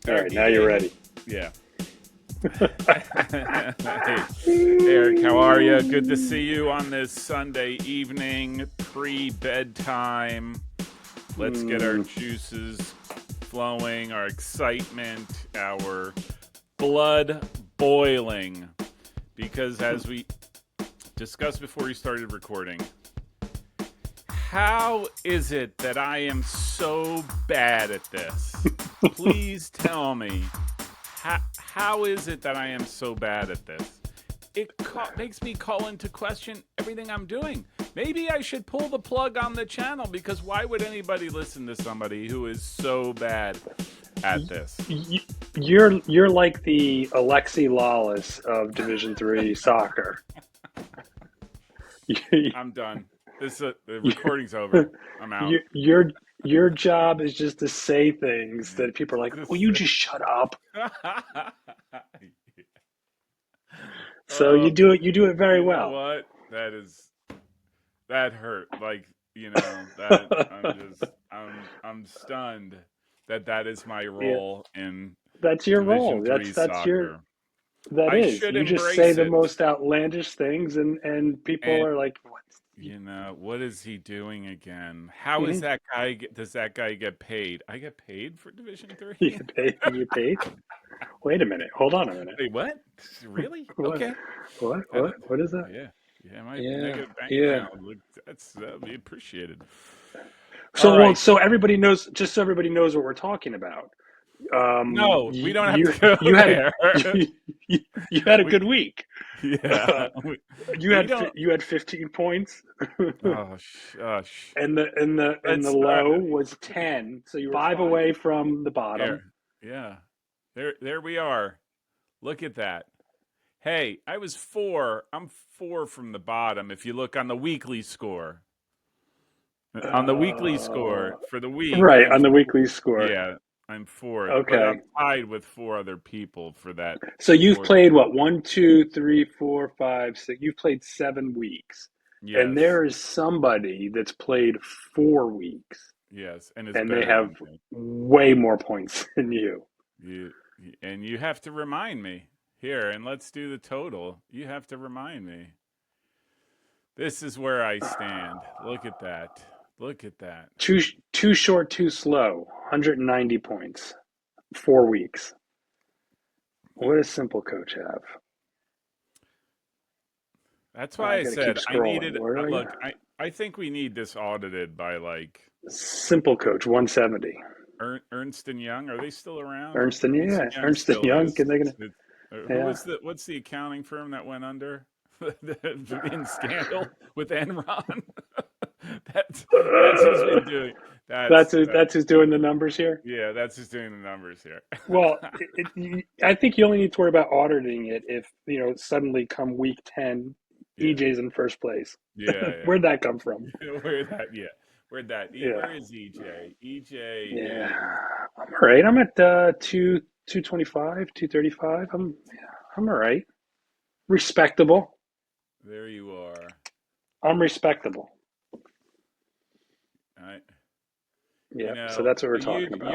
All Eric, right, now you're EJay. ready. Yeah. Hey, Eric, how are you? Good to see you on this Sunday evening, pre-bedtime. Let's get our Mm, juices flowing, our excitement, our blood boiling. Because as we discussed before we started recording, how is it that I am so bad at this? Please tell me. How is it that I am so bad at this? Makes me call into question everything I'm doing. Maybe I should pull the plug on the channel because why would anybody listen to somebody who is so bad at this? you're like the Alexi Lawless of Division III soccer. I'm done. The recording's over. I'm out. Your job is just to say things that people are like, "Will you just shut up?" So Oh, you do it very you know well. what? That hurt. Like, that I'm stunned that that is my Yeah, role in that's your Division role. 3 That's your soccer. that I is. should You just say embrace the it. most outlandish things, and people And are like, "What?" what is he doing again? How is Mhm. that guy does that guy get paid? I get paid for Division You 3? get paid. You get paid. Wait a minute. Hold on a minute. Wait, what? Really? What? Okay. What? That, What is that? yeah. Yeah, my Yeah. negative bank Yeah. account. Look, that'd be appreciated. All So well, right. so everybody knows. Just so everybody knows what we're talking about. No, we don't have You to go you had a there. you had a we good week. yeah. We don't. You had 15 points, Oh shush. and the Let's low was 10. So you were You're five fine. away from the bottom. Here. Yeah. There we are. Look at that. Hey, I was 4. I'm 4 from the bottom if you look on the weekly score. On the weekly Uh, score for the week, right on the weekly score. yeah, I'm fourth, but I'm Okay. tied with 4 other people for that So you've fourth. played what? One, two, three, four, five, six. You've played 7 weeks, and Yes. there is somebody that's played 4 weeks, Yes, and is and they better have than me. way more points than you. You and you have to remind me. Here, and let's do the total. You have to remind me. This is where I stand. Look at that. Look at that. Too short, too slow. 190 points. 4 weeks. What does Simple Coach have? That's I why I got to keep said I scrolling. needed Where do I go? look, I think we need this audited by like Simple Coach 170. Ernst and Young. Are they still around? Ernst and Ernst yeah, and Young Ernst and still Young. is. Can they gonna? Who Yeah. was what's the accounting firm that went under in scandal with Enron? That's who's been doing. That's who's doing the numbers here. Yeah, that's who's doing the numbers here. Well, I think you only need to worry about auditing it if suddenly come week 10, Yeah, EJ's in first place. yeah, Where'd that come from? yeah. Where that? Yeah, Yeah, where is EJ? EJ yeah. is I'm all right. I'm at 225, 235. I'm all right. Respectable. there. You are. I'm respectable. I, Yeah. So that's what we're talking about.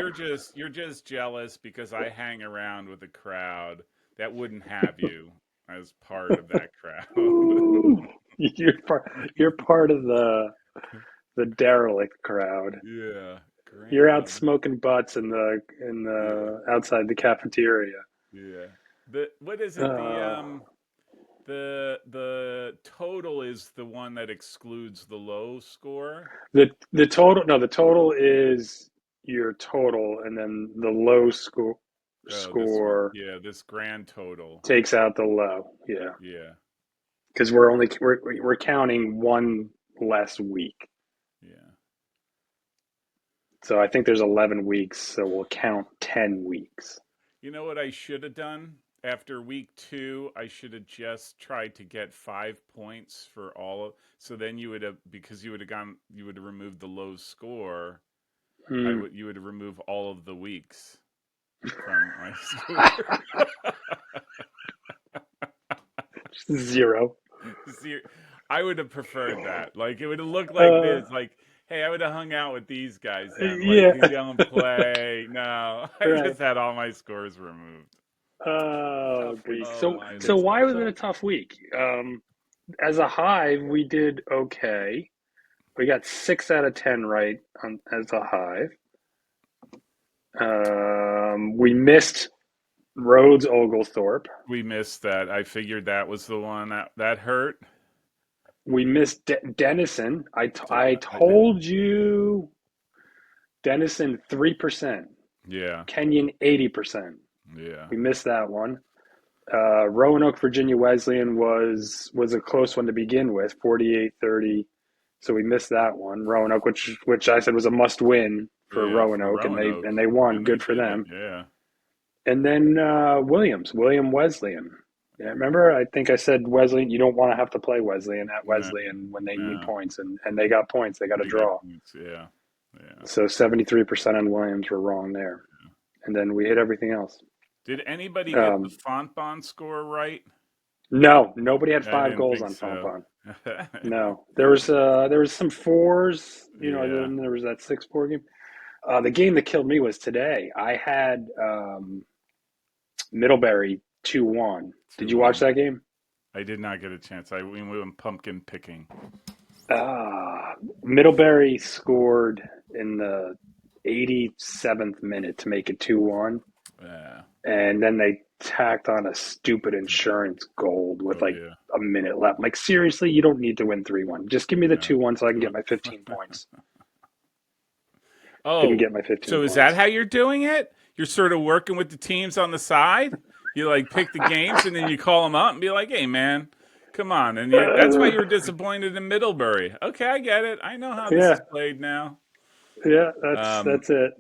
you're just jealous because I hang around with a crowd that wouldn't have you as part of that crowd. You're part of the derelict crowd. Yeah, You're out grand. smoking butts in Yeah, the outside the cafeteria. yeah. The what is it? Uh, The total is the one that excludes the low score. the total no the total is your total, and then the low Oh, this one. score Yeah, this grand total. takes out the low. Yeah, Yeah, because we're counting one less week. yeah. So I think there's 11 weeks, so we'll count 10 weeks. You know what I should have done? After week 2, I should have just tried to get 5 points for all of. So then you would have, because you would have removed the low score. Hmm. You would remove all of the weeks from my score. Zero. Zero. I would have preferred that. Like it would have looked like Uh, this. Like, hey, I would have hung out with these guys then. Like yeah, you don't play. No, I right. just had all my scores removed. Oh, Tough week geez. for So, mine. so why was it a tough week? As a Hive, we did okay. We got 6 out of 10 right as a Hive. We missed Rhodes Oglethorpe. We missed that. I figured that was the one that hurt. We missed Denison. I I did. told you Denison 3%, Yeah, Kenyon 80%. yeah, We missed that one. Roanoke, Virginia Wesleyan was a close one to begin with, 48-30. So we missed that one. Roanoke, which I said was a must win for yeah. For Roanoke, and Roanoke, they won. and they Good for did it. them. Yeah, And then William Wesleyan. Yeah, remember, I think I said Wesleyan. You don't want to have to play Wesleyan at no, Wesleyan when they need no. points, and they got points. They got a They got draw. points. Yeah, yeah. So 73% on Williams were wrong there, and then we hit everything else. Did anybody get the Um, Fontbonne score right? no, nobody had I five didn't goals think on so. Fontbonne. No, there was some fours. Yeah. Then there was that 6-4 game. The game that killed me was today. I had Middlebury 2-1. Did you watch 2-1. that game? I did not get a chance. We went pumpkin picking. Middlebury scored in the 87th minute to make it 2-1. Yeah. And then they tacked on a stupid insurance goal with Oh like yeah. a minute left. I'm like, seriously, you don't need to win 3-1. Just give me the No. 2-1 so I can get my 15 points. Didn't Oh, get my 15 so is that points. how you're doing it? You're sort of working with the teams on the side. You like pick the games and then you call them up and be like, "Hey, man, come on!" And that's why you were disappointed in Middlebury. Okay, I get it. I know how this Yeah, is played now. yeah, Um, that's it.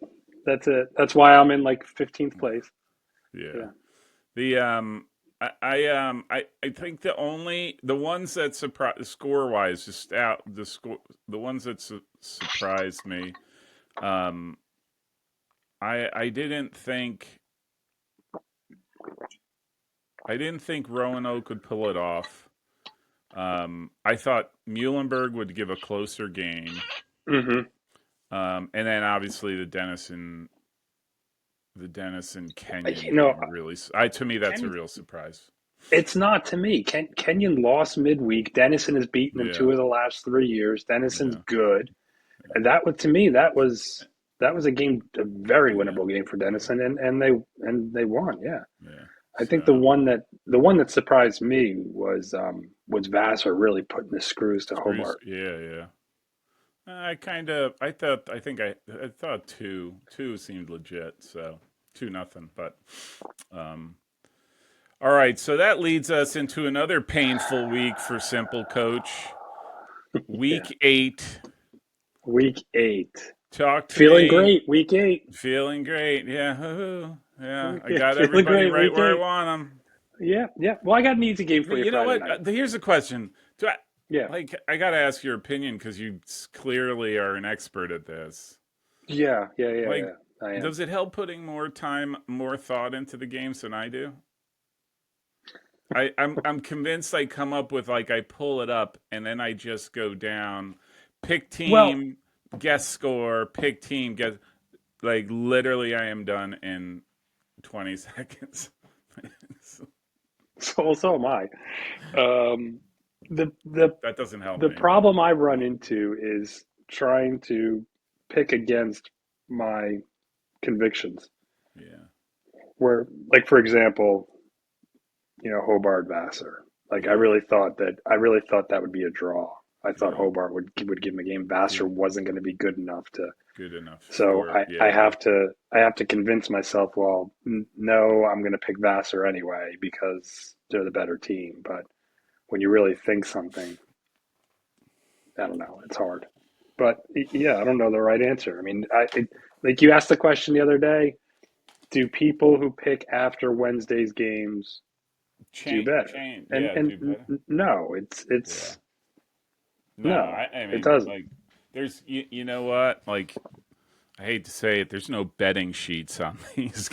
That's it. That's why I'm in like 15th place. yeah. Yeah. The I think the ones that surprised score wise just out the ones that surprised me. Um, I didn't think Roanoke would pull it off. I thought Muhlenberg would give a closer game. Hmm. And then obviously the Denison You Kenyon know, game really. I to me that's a Ken, real surprise. it's not to me. Kenyon lost midweek. Denison has beaten them Yeah, 2 of the last 3 years. Denison's yeah, good, and that was to me that was a game, a very yeah, winnable game for yeah, Denison, and they won. Yeah, yeah. I think So the one that surprised me was Vassar really putting the screws to screws. Hobart. Yeah, yeah. I thought two seemed legit. So 2-0. But um, all right. So that leads us into another painful week for Simple Coach. Yeah, Week 8. week 8, Talk to feeling me. great. Week 8, Feeling great. Yeah. Yeah. I got feeling everybody great. right Week where I 8. want them. Yeah, yeah. Well, I got an easy game for you You know Friday what? night. Here's a question. Do I Yeah, like? I got to ask your opinion because you clearly are an expert at this. yeah. Like, I am. does it help putting more time, more thought into the games than I do? I'm convinced I come up with like I pull it up and then I just go down, pick Well, team, guess score, pick team, guess like literally I am done in 20 seconds. so am I. Um, the the That doesn't help the me, but problem I run into is trying to pick against my convictions. yeah, Where, like for example, Hobart Vassar. Like yeah, I really thought that would be a draw. I thought yeah. Hobart would give him a game. Vassar Good, wasn't going to be good enough to. good enough So for I have to convince myself. Well, no, I'm going to pick Vassar anyway because they're the better team. But when you really think something, I don't know. It's hard. But yeah, I don't know the right answer. I mean, like you asked the question the other day. Do people who pick after Wednesday's games do better? change, And yeah, do and better. no, Yeah. No, no, I it mean, doesn't. like, there's, you know what? Like, I hate to say it, there's no betting sheets on these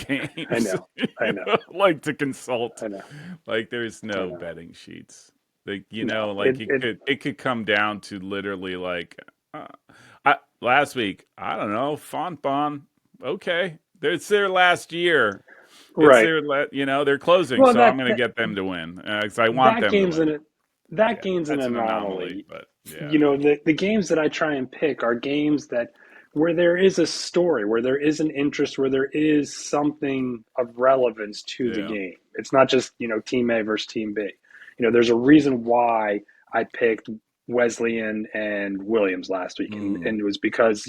I games. know, I know, Like to consult. I know, Like, there's I no know. betting sheets. Like, No, like it could come down to literally like uh, last week. I don't know, Fontbonne. Okay, it's their last year. It's right. they're closing, Well, so I'm going to get them to win because I want that them to game's win. that Yeah, game's an that's an anomaly, anomaly. but yeah, You know, the games that I try and pick are games that where there is a story, where there is an interest, where there is something of relevance to the yeah, game. It's not just, team A versus team B. There's a reason why I picked Wesleyan and Williams last week, mm, and it was because,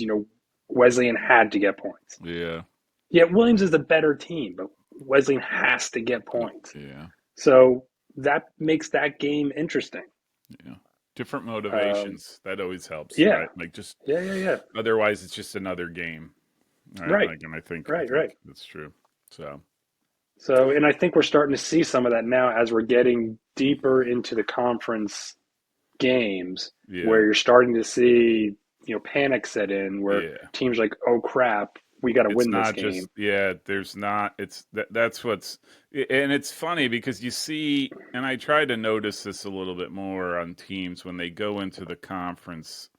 Wesleyan had to get points. yeah, Yeah, Williams is the better team, but Wesleyan has to get points. yeah, So that makes that game interesting. yeah. Different Um, motivations. That always helps, yeah, right? Like just yeah. otherwise, it's just another game, right? Right, Like, and I think right. that's true. So So, and I think we're starting to see some of that now as we're getting deeper into the conference games, yeah, where you're starting to see, panic set in, where yeah. teams are like, oh crap, we got to It's win this not just game. there's not that's what's and it's funny because you see and I try to notice this a little bit more on teams when they go into the conference,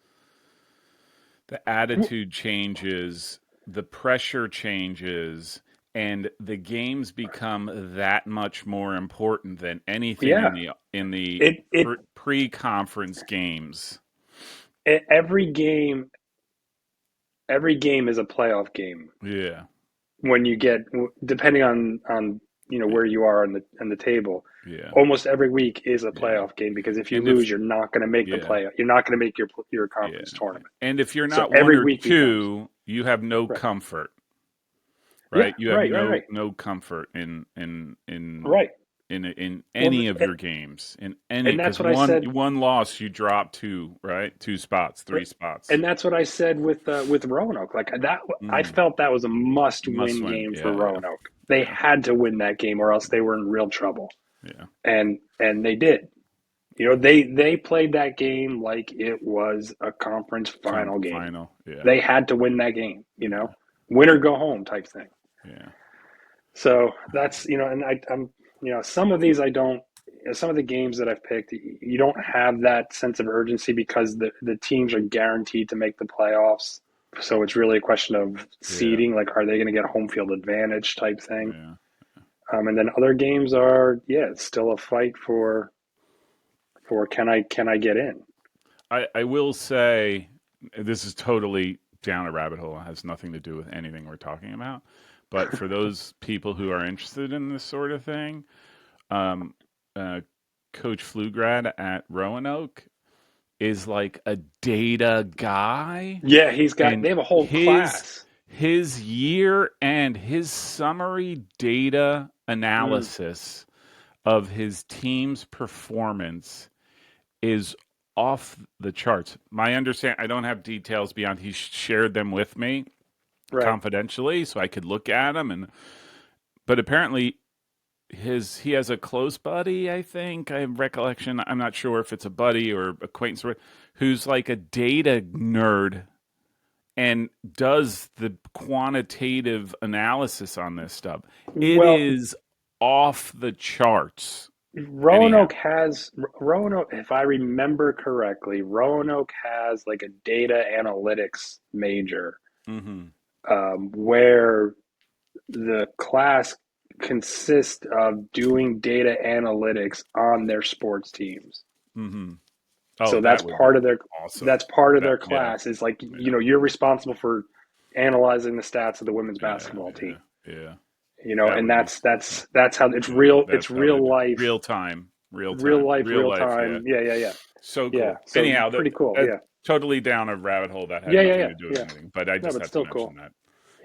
the attitude changes, the pressure changes, and the games become that much more important than anything Yeah, in the it it, pre-conference games. every game is a playoff game Yeah. when you get, depending on where you are on the table. Yeah. Almost every week is a Yeah. playoff game, because if you And if lose, you're not going to make the yeah. playoff. You're not going to make your Yeah. conference tournament. And if you're So not one every or week becomes two, you have no right. comfort, Yeah, right? You have right. no comfort Right. in Well, any of your games. In any and that's because what I said. one loss you drop two, right? Two spots, three spots. And that's what I said with Roanoke. Like that, I Mm. felt that was a Must must-win win. game for Yeah, yeah. Roanoke. They Yeah. had to win that game, or else they were in real trouble. Yeah. And they did. They played that game like it was a conference final game. Final. Yeah. They had to win that game. Yeah. Win or go home type thing. Yeah. So that's, and I'm, some of these I don't. Some of the games that I've picked, you don't have that sense of urgency because the teams are guaranteed to make the playoffs. So it's really a question of Yeah. seeding, like are they going to get home field advantage type thing. Yeah. And then other games are, yeah, it's still a fight for can I get in? I will say this is totally down a rabbit hole. It has nothing to do with anything we're talking about. But for those people who are interested in this sort of thing, um, uh, Coach Flugrad at Roanoke is like a data guy, Yeah, and they have a whole his class. his year and his summary data Mm, analysis of his team's performance is off the charts. My understanding, I don't have details beyond he shared them with me right. confidentially so I could look at them but apparently he has a close buddy, I think. I have recollection. I'm not sure if it's a buddy or acquaintance who's like a data nerd and does the quantitative analysis on this stuff. It Well, is off the charts. Anyhow. Roanoke, if I remember correctly, Roanoke has like a data analytics major, Mm-hmm. where the class consists of doing data analytics on their sports teams. Mm-hmm. Oh, So that would be awesome. that's part of That their yeah, class is like, yeah, you're responsible for analyzing the stats of the women's yeah, basketball team. yeah, yeah. That And would be awesome. that's how it's Yeah, real. It's that's how they real do life, real real life. Yeah, time. Yeah. so Yeah. cool. So Anyhow, pretty cool. that Yeah. totally down a rabbit hole that had nothing to do with Yeah. anything. But I No, just but had to still mention cool. that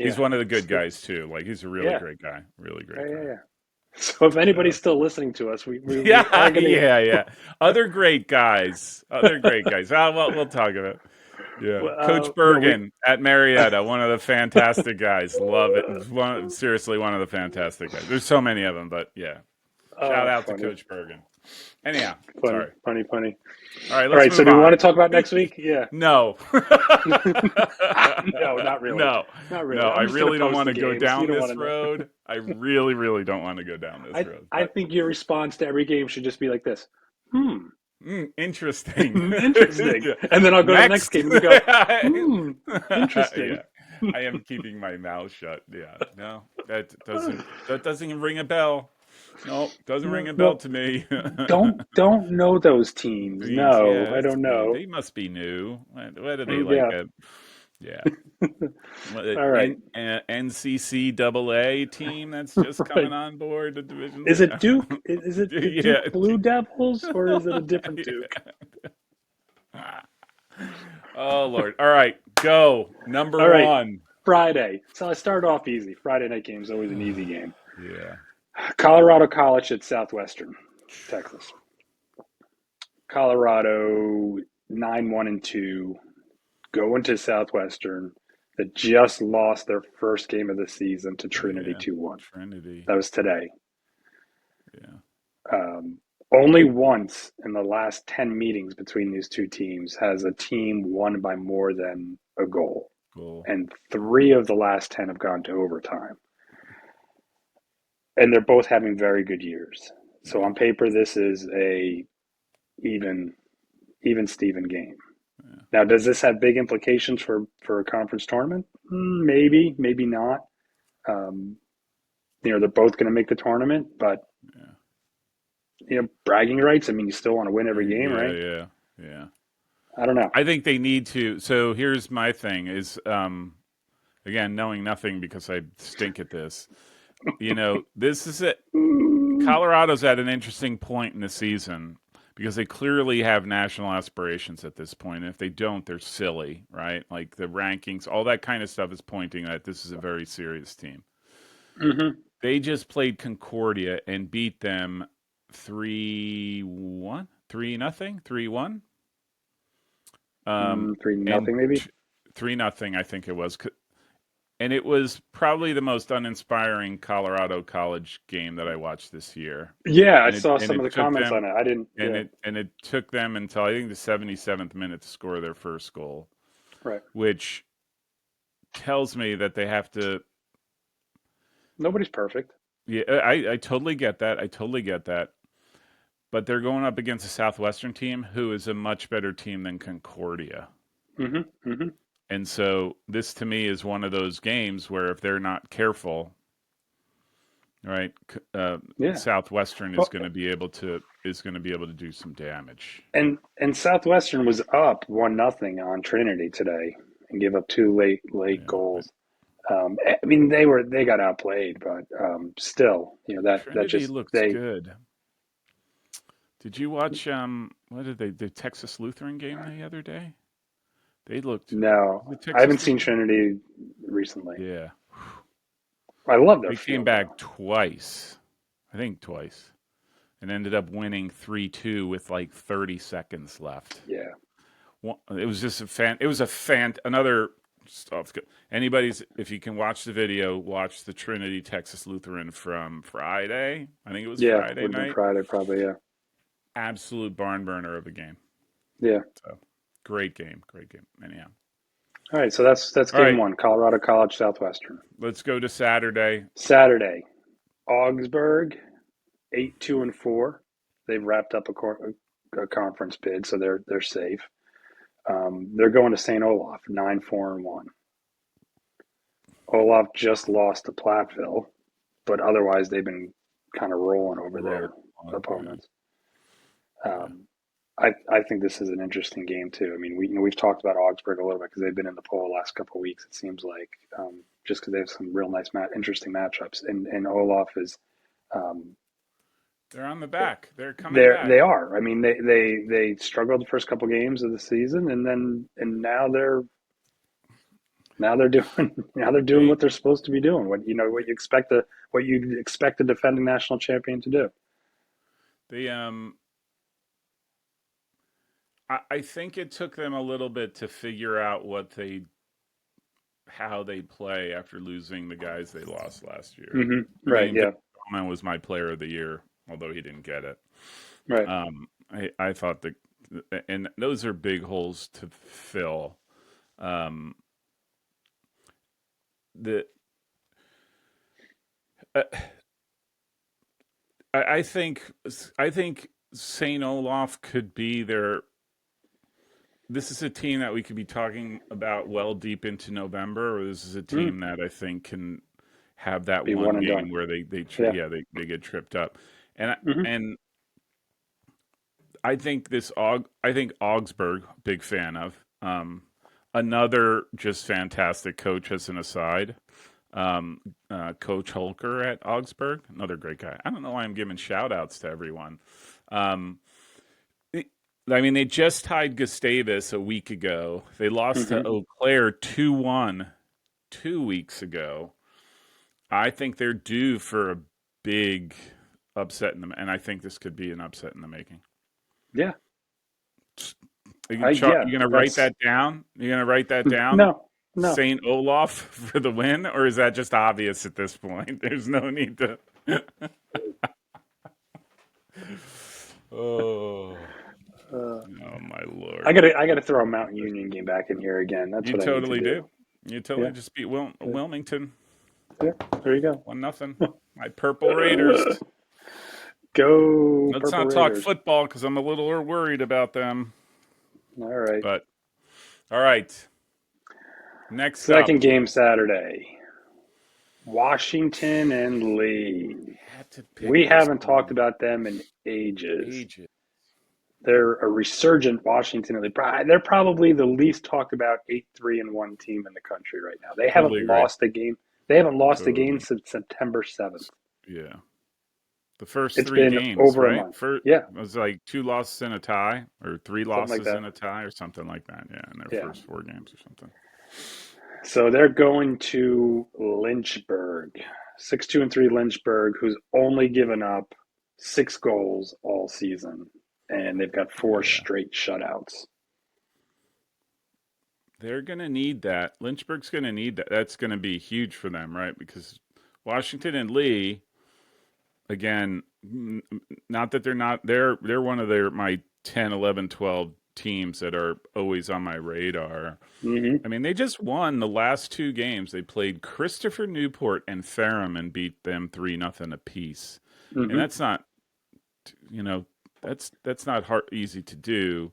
he's Yeah. one of the good So, guys too. Like he's a really yeah. great guy, really great guy. Yeah. So if anybody's So still listening to us, we are yeah, gonna. yeah. Other great guys. Well, we'll talk about it. Yeah, Coach No, we. Bergen at Marietta, one of the fantastic guys. Love it. Seriously, one of the fantastic guys. There's so many of them, but yeah. Shout out to Funny, Coach Bergen. Anyhow, sorry. funny. All right, All let's right. So move do we want to on. talk about next week? Yeah. No. No, not really. No. Not No, really. I I'm just gonna really don't post want the to go games. You down don't want this to know. road. I really, really don't want to go down this road. I But think your response to every game should just be like this. Hmm. Interesting. Interesting. And then I'll go to the next Next. game and go, interesting. Yeah, I am keeping my mouth shut. Yeah, no, that doesn't even ring a bell. No, doesn't ring No, a bell well, to me. don't know those teams. These, No, yeah, I that's don't new. know. They must be new. What are they like? Yeah. Yeah, All right. NCCAA team that's just coming Right. on board the divisions. Is it Yeah, Duke? Is it the yeah. Duke Blue Devils or is it a different Duke? Yeah. Oh Lord! All right, go number All right. one. Friday. So I start off easy. Friday night game is always an easy game. Yeah. Colorado College at Southwestern, Texas. Colorado 9-1-2 going to Southwestern that just lost their first game of the season to Trinity Yeah, 2-1. Trinity. That was today. Yeah, Um, Only once in the last 10 meetings between these two teams has a team won by more than a goal. cool. And 3 of the last 10 have gone to overtime. And they're both having very good years. So Yeah, on paper, this is a even Steven game. yeah. Now, does this have big implications for a conference tournament? Maybe, maybe not. Um, they're both going to make the tournament, but Yeah. bragging rights. I mean, you still want to win every game, Yeah, right? yeah, yeah. I don't know. I think they need to. So here's my thing: is again knowing nothing because I stink at this. This is it. Colorado's at an interesting point in the season because they clearly have national aspirations at this point. And if they don't, they're silly, right? Like the rankings, all that kind of stuff is pointing that this is a very serious team. Mm-hmm. They just played Concordia and beat them 3-1, 3-0, 3-1. 3 And nothing, maybe. 3-0, I think it was. And it was probably the most uninspiring Colorado College game that I watched this year. Yeah, I And it saw and some of it the took comments them on it. I didn't. and Yeah, it took them until I think the 77th minute to score their first goal, right. which tells me that they have to. Nobody's perfect. Yeah, I totally get that. I totally get that. But they're going up against a Southwestern team who is a much better team than Concordia. Mm-hmm. Mm-hmm. And so this to me is one of those games where if they're not careful, right, Yeah. Southwestern is Well, going to be able to do some damage. and Southwestern was up 1-0 on Trinity today and gave up 2 late Yeah, goals. I mean, they got outplayed, but still, that Trinity just looks they good. Did you watch what did they the Texas Lutheran game the other day? They looked no, the I haven't Texas seen Lutheran. Trinity recently. Yeah, I love their they came field back though. twice. I think twice, and ended up winning 3-2 with like 30 seconds left. Yeah, It was just a fan. It was a fan. Another stuff. Anybody's if you can watch the video, watch the Trinity Texas Lutheran from Friday. I think it was yeah, Friday would have been night. Friday probably. Yeah, Absolute barn burner of a game. yeah. So great game. Great game. Anyhow. All right, so that's All game right. one. Colorado College Southwestern. Let's go to Saturday. Saturday, Augsburg 8-2-4. They've wrapped up a conference bid, so they're safe. They're going to St. Olaf 9-4-1. Olaf just lost to Platteville, but otherwise they've been kind of rolling over Roll their on. Yeah. opponents. Yeah. Um, I think this is an interesting game too. I mean, we've talked about Augsburg a little bit because they've been in the poll the last couple of weeks. It seems like just because they have some real nice, interesting matchups, and Olaf is um, They're on the back. They're coming back. they are. I mean, they struggled the first couple games of the season, and now they're doing now they're doing They what they're supposed to be doing. What you expect a defending national champion to do. they I think it took them a little bit to figure out how they play after losing the guys they lost last year. I Right. mean, Vic Yeah. Bowman was my player of the year, although he didn't get it. Right. I thought and those are big holes to fill. Um, the uh, I think St. Olaf could be their. This is a team that we could be talking about well deep into November, or this is a Mm, team that I think can have that be one one and done. game where Yeah. they get tripped up, and Hmm. and I think I think Augsburg, big fan of. Another just fantastic coach as an aside. Um, Coach Holker at Augsburg, another great guy. I don't know why I'm giving shout outs to everyone. Um, I mean, they just tied Gustavus a week ago. They lost to Hmm. Eau Claire 2-1 2 weeks ago. I think they're due for a big upset in and I think this could be an upset in the making. Yeah. You Yeah. gonna write That's that down? You gonna write that down? no, no. Saint Olaf for the win, or is that just obvious at this point? There's no need to. Oh, Uh, oh my I lord! gotta throw a Mountain Union game back in here again. That's You what I need to totally do. do. You totally Yeah. just beat Yeah. Wilmington Yeah. There you go. 1-0. My Purple Raiders. Go Let's Purple not talk Raiders. football because I'm a little worried about them. All right. But all right, next up, Second game Saturday. Washington and Lee. had to pick We this haven't talked one. about them in ages. Ages. They're a resurgent Washington and Lee. They're probably the least talked about 8-3-1 team in the country right now. They haven't Totally agree. lost a game. They haven't lost a game Totally. since September 7th. Yeah. The first It's three been games, over a right? month. First Yeah, it was like 2 losses and a tie, or 3 something like losses that. and a tie, or something like that. Yeah, in their Yeah. first 4 games or something. So they're going to Lynchburg. 6-2-3 Lynchburg, who's only given up 6 goals all season. And they've got 4 Yeah, straight shutouts. they're gonna need that. Lynchburg's gonna need that. That's gonna be huge for them, right? Because Washington and Lee, again, not that they're not. They're one of my 10, 11, 12 teams that are always on my radar. Mm-hmm. I mean, they just won the last 2 games. They played Christopher Newport and Ferrum and beat them 3-0 apiece. And Mm-hmm. that's not, you know, that's not easy to do.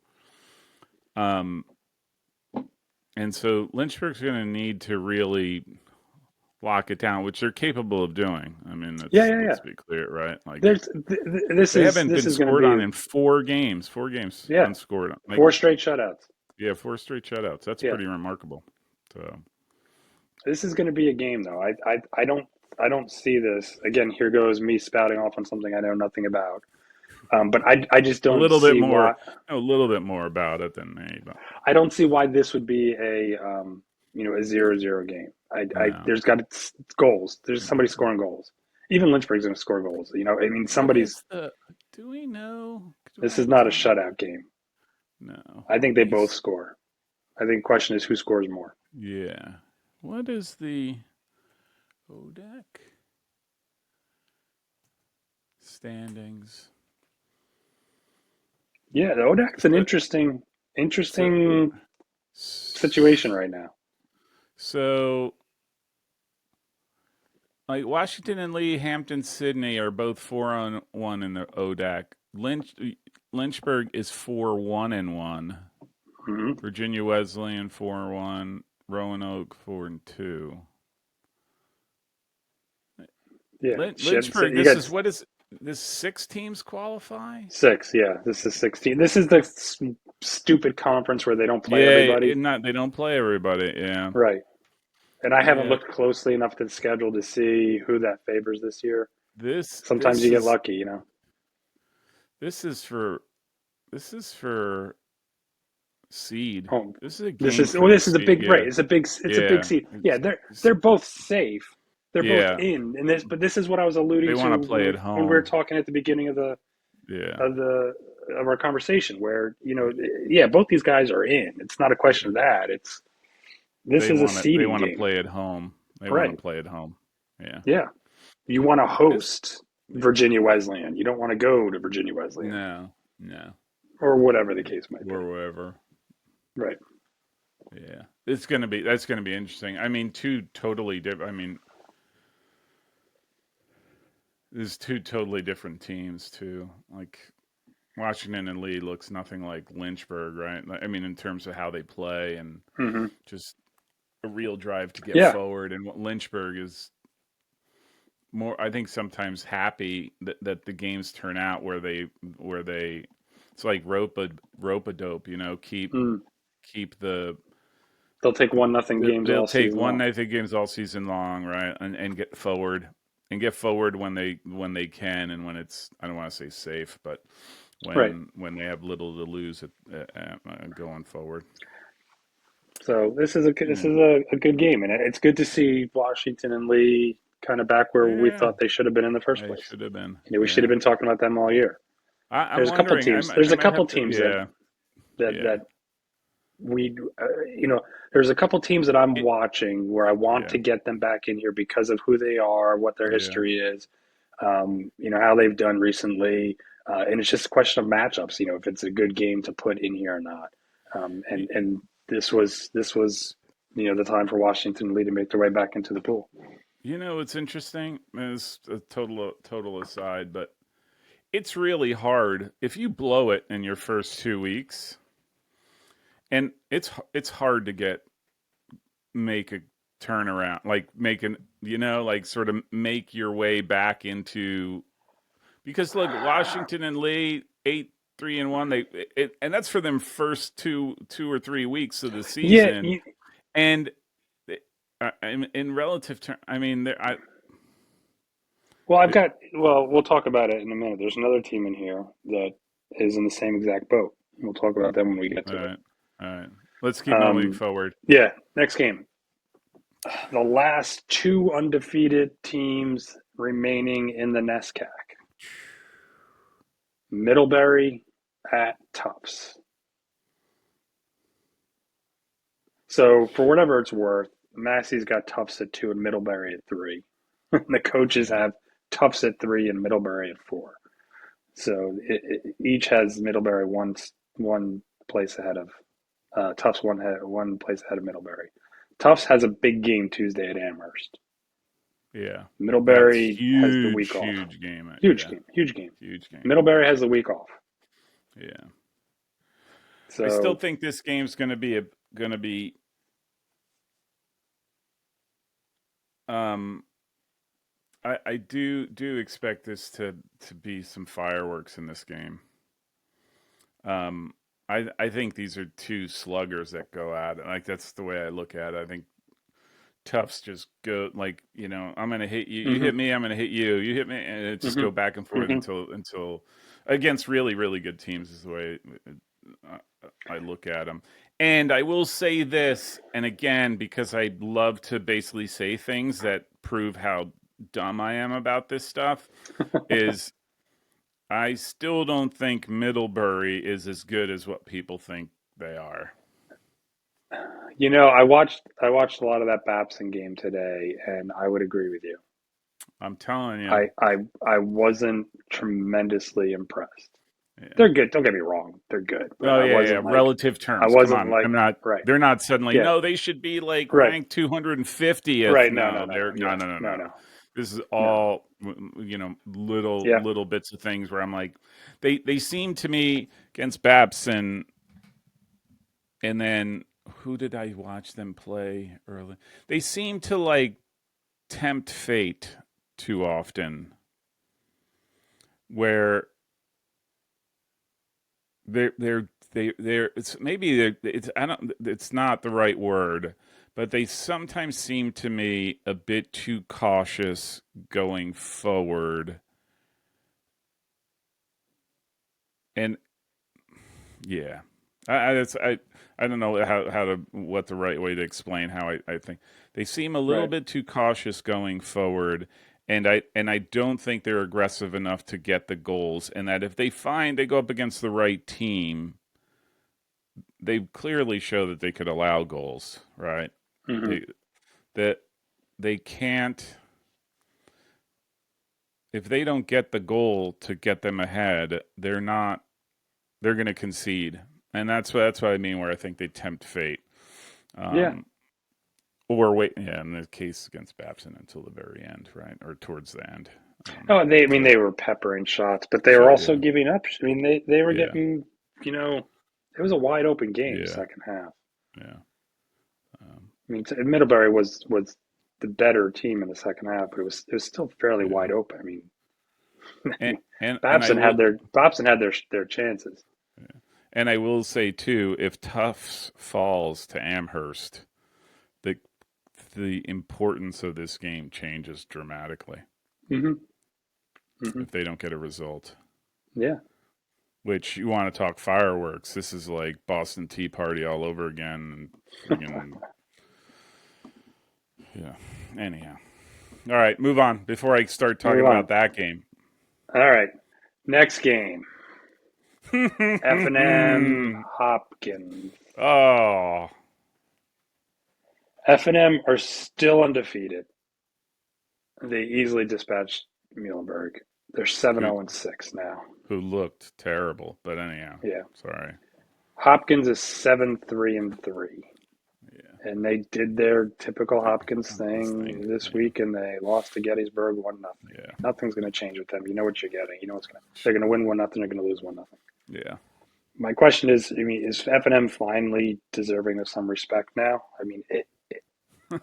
Um, and so Lynchburg's going to need to really lock it down, which they're capable of doing. I mean, Yeah. let's be clear, right? Like This they haven't this been is going to scored on be in 4 games. 4 games yeah, unscored. Like 4 straight shutouts. yeah, 4 straight shutouts. That's Yeah, pretty remarkable. So this is going to be a game though. I don't see this again. Here goes me spouting off on something I know nothing about. But I just a don't little bit see more, why a little bit more about it than me, but I don't see why this would be a a 0-0 game. I no. there's got goals. There's somebody scoring goals. Even Lynchburg's going to score goals. I mean What somebody's. is the? Do we know? Do I This is have not a time? shutout game. No. I think they both These. score. I think the question is who scores more. Yeah. What is the ODAC standings? Yeah, the ODAC's an So, so, interesting situation right now. so like Washington and Lee, Hampton, Sydney are both 4-1 in the ODAC. Lynchburg is 4-1-1. Hmm. Virginia Wesleyan 4-1. Roanoke 4-2. Yeah, Lynchburg. you This got is what is this? 6 teams qualify. 6. Yeah, this is 16. This is the stupid conference where they don't play Yeah, everybody. not they don't play everybody. Yeah, Right. And I haven't yeah. looked closely enough to the schedule to see who that favors this year. This Sometimes this you get is lucky. this is for this is for seed. Home. This is a This game is for well. the This is a seed. big Yeah, break. It's a big yeah. seed. Yeah, they're both safe. They're both Yeah. in, and but this is what I was They alluding want to to play at when we were home. talking at the beginning of the Yeah, of the of our conversation, where yeah, both these guys are in. It's not a question of that. It's this they is a want to. They seeding want to game, play at home. They want right? to play at home. Yeah. Yeah, you want to This. host Virginia Wesleyan. You don't want to go to Virginia Wesleyan No. No. or whatever the case might be. Or wherever. Right. Yeah. It's gonna be. That's gonna be interesting. I mean, two totally different. I mean, there's 2 totally different teams too. Like Washington and Lee looks nothing like Lynchburg, right? I mean, in terms of how they play and Hmm. just a real drive to get Yeah, forward. And what Lynchburg is more, I think, sometimes happy that the games turn out where they it's like rope a dope, mm. keep the They'll take 1-0 games they'll all take season one long. night of games all season long, right? And get forward when they can and when it's, I don't want to say safe, but Right. when they have little to lose going forward. So this Yeah, is a good game, and it's good to see Washington and Lee kind of back where we yeah, thought they should have been in the first they place. should have been. You know, we should have Yeah, been talking about them all year. I'm There's a couple wondering. teams. I might have to. That Yeah, that yeah, that we you know there's a couple teams that I'm it, watching where I want yeah, to get them back in here because of who they are, what their yeah. history is, how they've done recently, and it's just a question of matchups. If it's a good game to put in here or not. Y- And this was the time for Washington Lee to make their way back into the pool. it's interesting. It's a total aside, but it's really hard if you blow it in your first 2 weeks, and it's hard to make a turnaround, like like sort of make your way back into, because look, Washington and Lee 8-3-1, and that's for them first 2 or 3 weeks of the Yeah, season, and in relative term, I mean, well, they, we'll talk about it in a minute. There's another team in here that is in the same exact boat. We'll talk about them when we get all to it. right, all right. Let's keep moving Um, forward. yeah, next game. The last two undefeated teams remaining in the NESCAC. Middlebury at Tufts. So for whatever it's worth, Massey's got Tufts at 2 and Middlebury at 3. The coaches Yeah, have Tufts at 3 and Middlebury at 4. So each has Middlebury one place ahead of Tufts one place ahead of Middlebury. Tufts has a big game Tuesday at Amherst. yeah. That's Middlebury has the week off. huge game. Huge Yeah, game, huge game. huge game, Middlebury huge has game. the week off. Yeah. I still So think this game's going to be um I do expect this to be some fireworks in this game. Um I think these are two sluggers that go at it. Like, that's the way I look at it. I think Tufts just go, like, I'm gonna hit you, you hit mhm, me, I'm gonna hit you, you hit me, and it just go mhm, back and forth mhm. until against really really good teams is the way I look at them. And I will say this, and again, because I love to basically say things that prove how dumb I am about this stuff, is I still don't think Middlebury is as good as what people think they are. I watched a lot of that Babson game today, and I would agree with you. I'm telling you. I wasn't tremendously impressed. Yeah. They're good. Don't get me wrong. They're good, but Oh I yeah, yeah. wasn't like Relative I terms. Come wasn't on. like I'm not. right. They're not suddenly. Yeah. No, they should be like Right. ranked 250th. Right. No. No. No, No. No. they're no, Yeah. no, no, No. no. No. This is No. all little Yeah. little bits of things where I'm like, they seem to me against Babson, and then who did I watch them play early? They seem to like tempt fate too often, where they're it's maybe it's I don't it's not the right word, but they sometimes seem to me a bit too cautious going forward. And yeah, I don't know how to what the right way to explain how I think they seem a little Right. bit too cautious going forward. And I don't think they're aggressive enough to get the goals, and that if they find they go up against the right team, they clearly show that they could allow goals, right? Hmm. They that they can't, if they don't get the goal to get them ahead, they're going to concede, and that's what I mean. Where I think they tempt fate, Yeah. um, or wait, yeah, in the case against Babson until the very end, right, or towards the end. Oh, I mean, So they were peppering shots, but they were so also yeah, giving up. I mean, they were yeah, getting, it was a wide open game yeah, second half. yeah. Um, I mean, Middlebury was the better team in the second half, but it was still fairly yeah. wide open. I mean, And I will Babson had their chances. and I will say too, if Tufts falls to Amherst, the the importance of this game changes dramatically Hmm. Hmm. if they don't get a result. Yeah. Which you want to talk fireworks? This is like Boston Tea Party all over again. And friggin' yeah. Anyhow, all right, move on before I start talking Move about on. that game. All right. Next game. F&M Hopkins. Oh, F&M are still undefeated. They easily dispatched Muhlenberg. They're who 7-0-6 now. who looked terrible, but anyhow, Yeah. sorry. Hopkins is 7-3-3. Yeah, And they did their typical Hopkins Hopkins thing. thing this Yeah, week, and they lost to Gettysburg 1-0. yeah, Nothing's going to change with them. You know what you're getting. You know what's going to. They're going to win 1-0. They're going to lose 1-0. yeah. My question is, I mean, is F&M finally deserving of some respect now? I mean,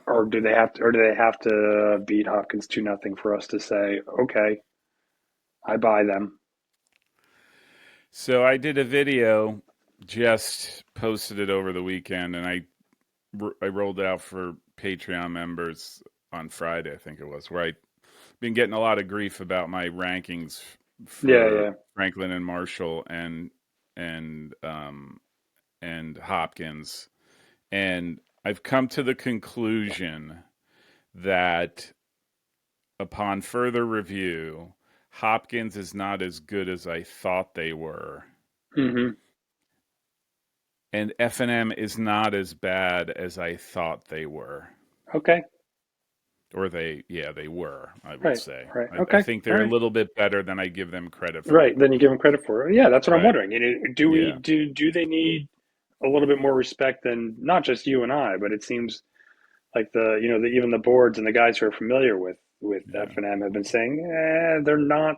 or do they have to beat Hopkins 2-0 for us to say, okay, I buy them? So I did a video, just posted it over the weekend, and I rolled it out for Patreon members on Friday, I think it was, where I been getting a lot of grief about my rankings Yeah, for yeah, Franklin and Marshall and and Hopkins, and I've come to the conclusion that upon further review, Hopkins is not as good as I thought they were, hmm, and F&M is not as bad as I thought they were. okay, Or they were, I would right, say. right, I okay, think all they're a right, little bit better than I give them credit right. for. Then you give them credit for it. Yeah, that's what I'm Right. wondering. Do we Yeah. do they need a little bit more respect than not just you and I, but it seems like even the boards and the guys who are familiar with Yeah. F&M have been saying, they're not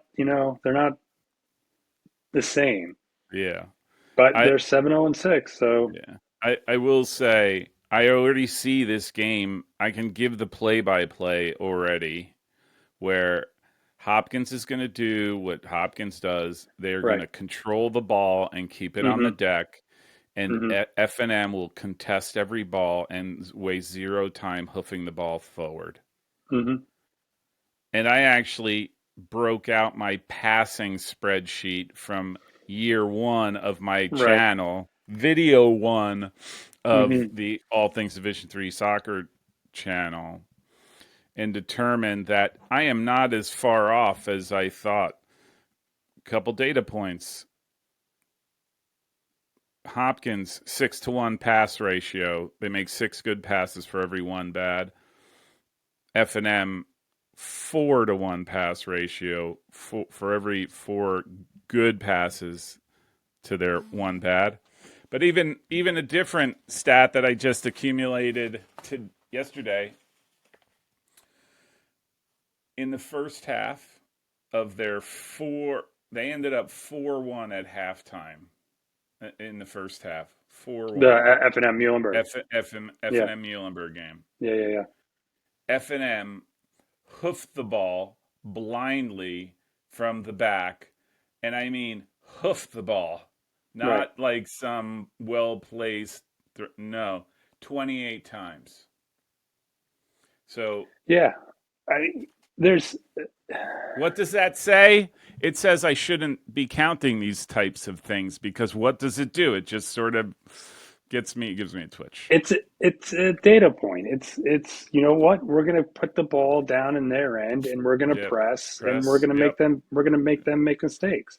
the same, Yeah. but I they're 7-0-6, so yeah. I will say I already see this game. I can give the play by play already where Hopkins is going to do what Hopkins does. They're going right. to control the ball and keep it on the Hmm. deck, and Hmm. F&M will contest every ball and waste zero time hoofing the ball forward. Hmm. And I actually broke out my passing spreadsheet from year one of my Right. channel, video one of Hmm. the All Things Division Three Soccer channel, and determined that I am not as far off as I thought. Couple data points. Hopkins 6-1 pass ratio. They make 6 good passes for every 1 bad. F&M 4-1 pass ratio for every 4 good passes to their 1 bad. But even a different stat that I just accumulated to yesterday, in the first half of their 4, they ended up 4-1 at halftime in the first half. 4-1. The F&M Muhlenberg. F Yeah. and M Muhlenberg game. Yeah. Yeah. Yeah. F&M hoofed the ball blindly from the back, and I mean hoofed the ball, Right. not like some well placed. No, 28 times. So Yeah. I there's what does that say? It says I shouldn't be counting these types of things because what does it do? It just sort of gives me a twitch. it's a data point. It's you know what? We're gonna put the ball down in their end, and we're gonna Yep. press, and Press. Yep. we're gonna make them make mistakes.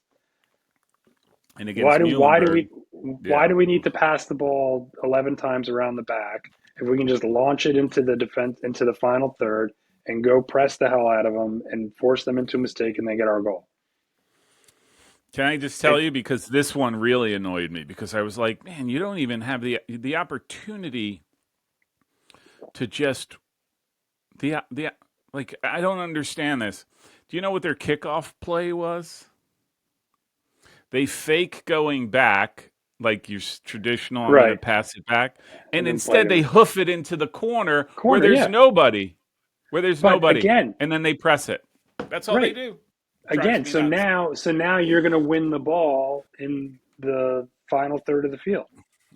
And Why against do why do we Muhlenberg, why yeah. do we need to pass the ball 11 times around the back if we can just launch it into the defense into the final third and go press the hell out of them and force them into a mistake and they get our goal? Can I just tell It you because this one really annoyed me because I was like, man, you don't even have the opportunity to just the like I don't understand this. Do you know what their kickoff play was? They fake going back, like your traditional, I'm going to Right. pass it back. And And then play instead, to they the hoof it into the corner where corner. there's Yeah. nobody, where there's But nobody. again, And then they press it. That's all they right. do. Drives Again, me nuts. so now you're going to win the ball in the final third of the field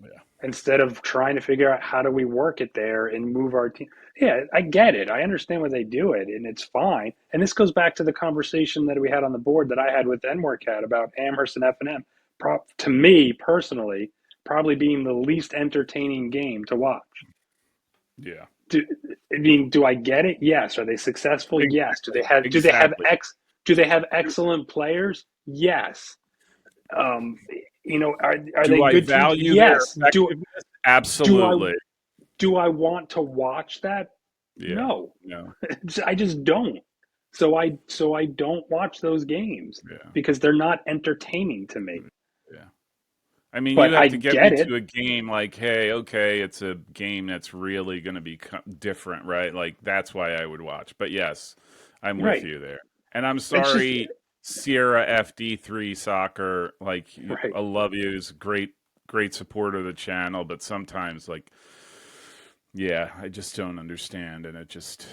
Yeah. instead of trying to figure out how do we work it there and move our team. Yeah, I get it. I understand why they do it, and it's fine. And this goes back to the conversation that we had on the board that I had with NWorkCat about Amherst and F&M. To me personally, probably being the least entertaining game to watch. Yeah. Do, I mean, do I get it? Yes. Are they successful? Yes. Exactly. Do they have Exactly. do they have excellent players? Yes. Um, are Do they I good teams? value their Yes. effectiveness? Do I Absolutely. do I want to watch that? Yeah. No. No. I just don't. So I don't watch those games Yeah. because they're not entertaining to me. Yeah. I mean, you But have I to get me get it. to a game like, hey, okay, it's a game that's really going to be different, right? Like, that's why I would watch. But yes, I'm with Right. you there. And I'm It's just sorry, Sierra FD3 Soccer. Like, right. I love you. Is great, great supporter of the channel. But sometimes, like, yeah, I just don't understand, and it just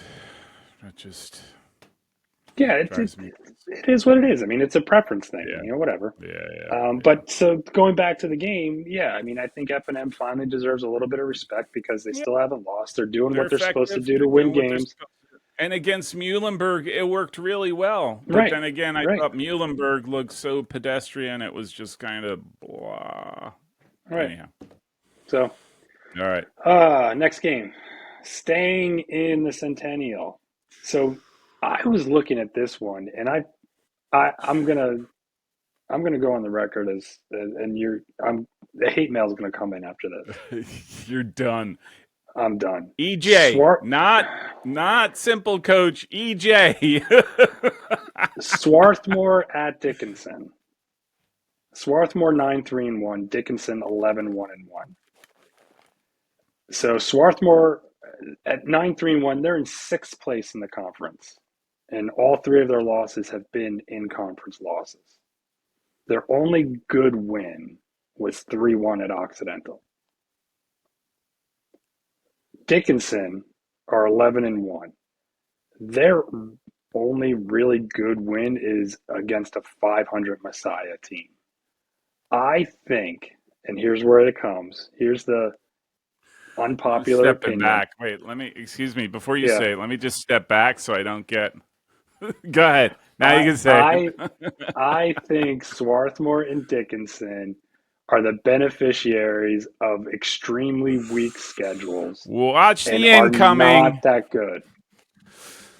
Yeah, drives me. it is what it is. I mean, it's a preference thing, Yeah, whatever. yeah, yeah, yeah. But so going back to the game, yeah, I mean, I think F&M finally deserves a little bit of respect because they Yeah, still haven't lost. They're doing they're what they're supposed to effective. do to They're win doing what they're games. supposed. And against Muhlenberg, it worked really well. But Right, then again, I right, thought Muhlenberg looked so pedestrian. It was just kind of blah. right. Anyhow, So, all right. next game, staying in the Centennial. So, I was looking at this one, and I'm gonna go on the record as and the hate mail is gonna come in after this. You're done. I'm done. EJ, Swart not simple coach. EJ. Swarthmore at Dickinson. Swarthmore 9-3-1, Dickinson 11-1-1. So Swarthmore at 9-3-1, they're in sixth place in the conference, and all three of their losses have been in conference losses. Their only good win was 3-1 at Occidental. Dickinson are 11-1. Their only really good win is against a 500 Messiah team. I think, and here's where it comes. Here's the I'm unpopular stepping opinion. back. Wait, excuse me, before you Yeah, say it, let me just step back so I don't get. Go ahead. Now you I can say I it. I think Swarthmore and Dickinson are the beneficiaries of extremely weak schedules Watch and the are not incoming. that good.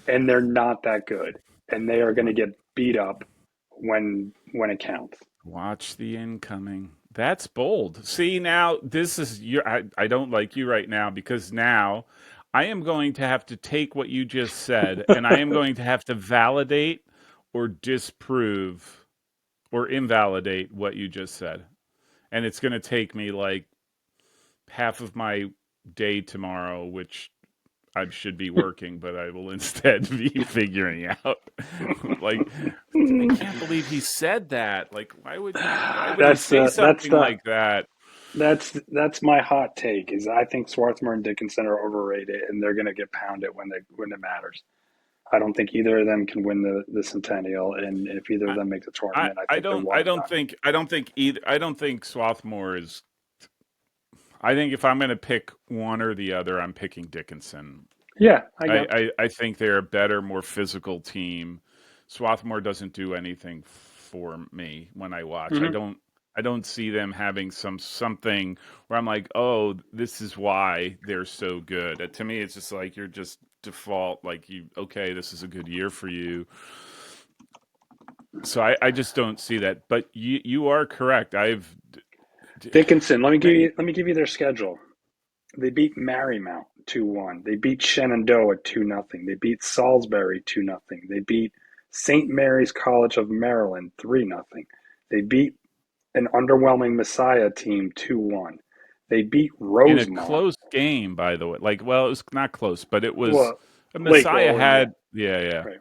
And they're not that good. And they are going to get beat up when it counts. Watch the incoming. That's bold. See, now this is you. I don't like you right now because now I am going to have to take what you just said and I am going to have to validate or disprove or invalidate what you just said. And it's going to take me like half of my day tomorrow, which I should be working, but I will instead be figuring out. Like, I can't believe he said that. Like, why would he that's say the that's something the like that? that's my hot take. Is I think Swarthmore and Dickinson are overrated, and they're going to get pounded when it matters. I don't think either of them can win the Centennial, and if either of I, them make the tournament, I think they're one and done. I don't think either. I don't think Swarthmore is. I think if I'm going to pick one or the other, I'm picking Dickinson. Yeah, I go. I think they're a better, more physical team. Swarthmore doesn't do anything for me when I watch. Mm-hmm. I don't see them having something where I'm like, oh, this is why they're so good. To me, it's just like you're just default, like you okay, this is a good year for you. So I just don't see that. But you are correct. Dickinson. Let me give Many you let me give you their schedule. They beat Marymount 2-1. They beat Shenandoah 2-0. They beat Salisbury 2-0. They beat St. Mary's College of Maryland 3-0. They beat an underwhelming Messiah team 2-1. They beat in a Rosemont. close game, by the way. Like, well, it was not close, but it was Well, Messiah Lakeville, yeah, had, yeah. right.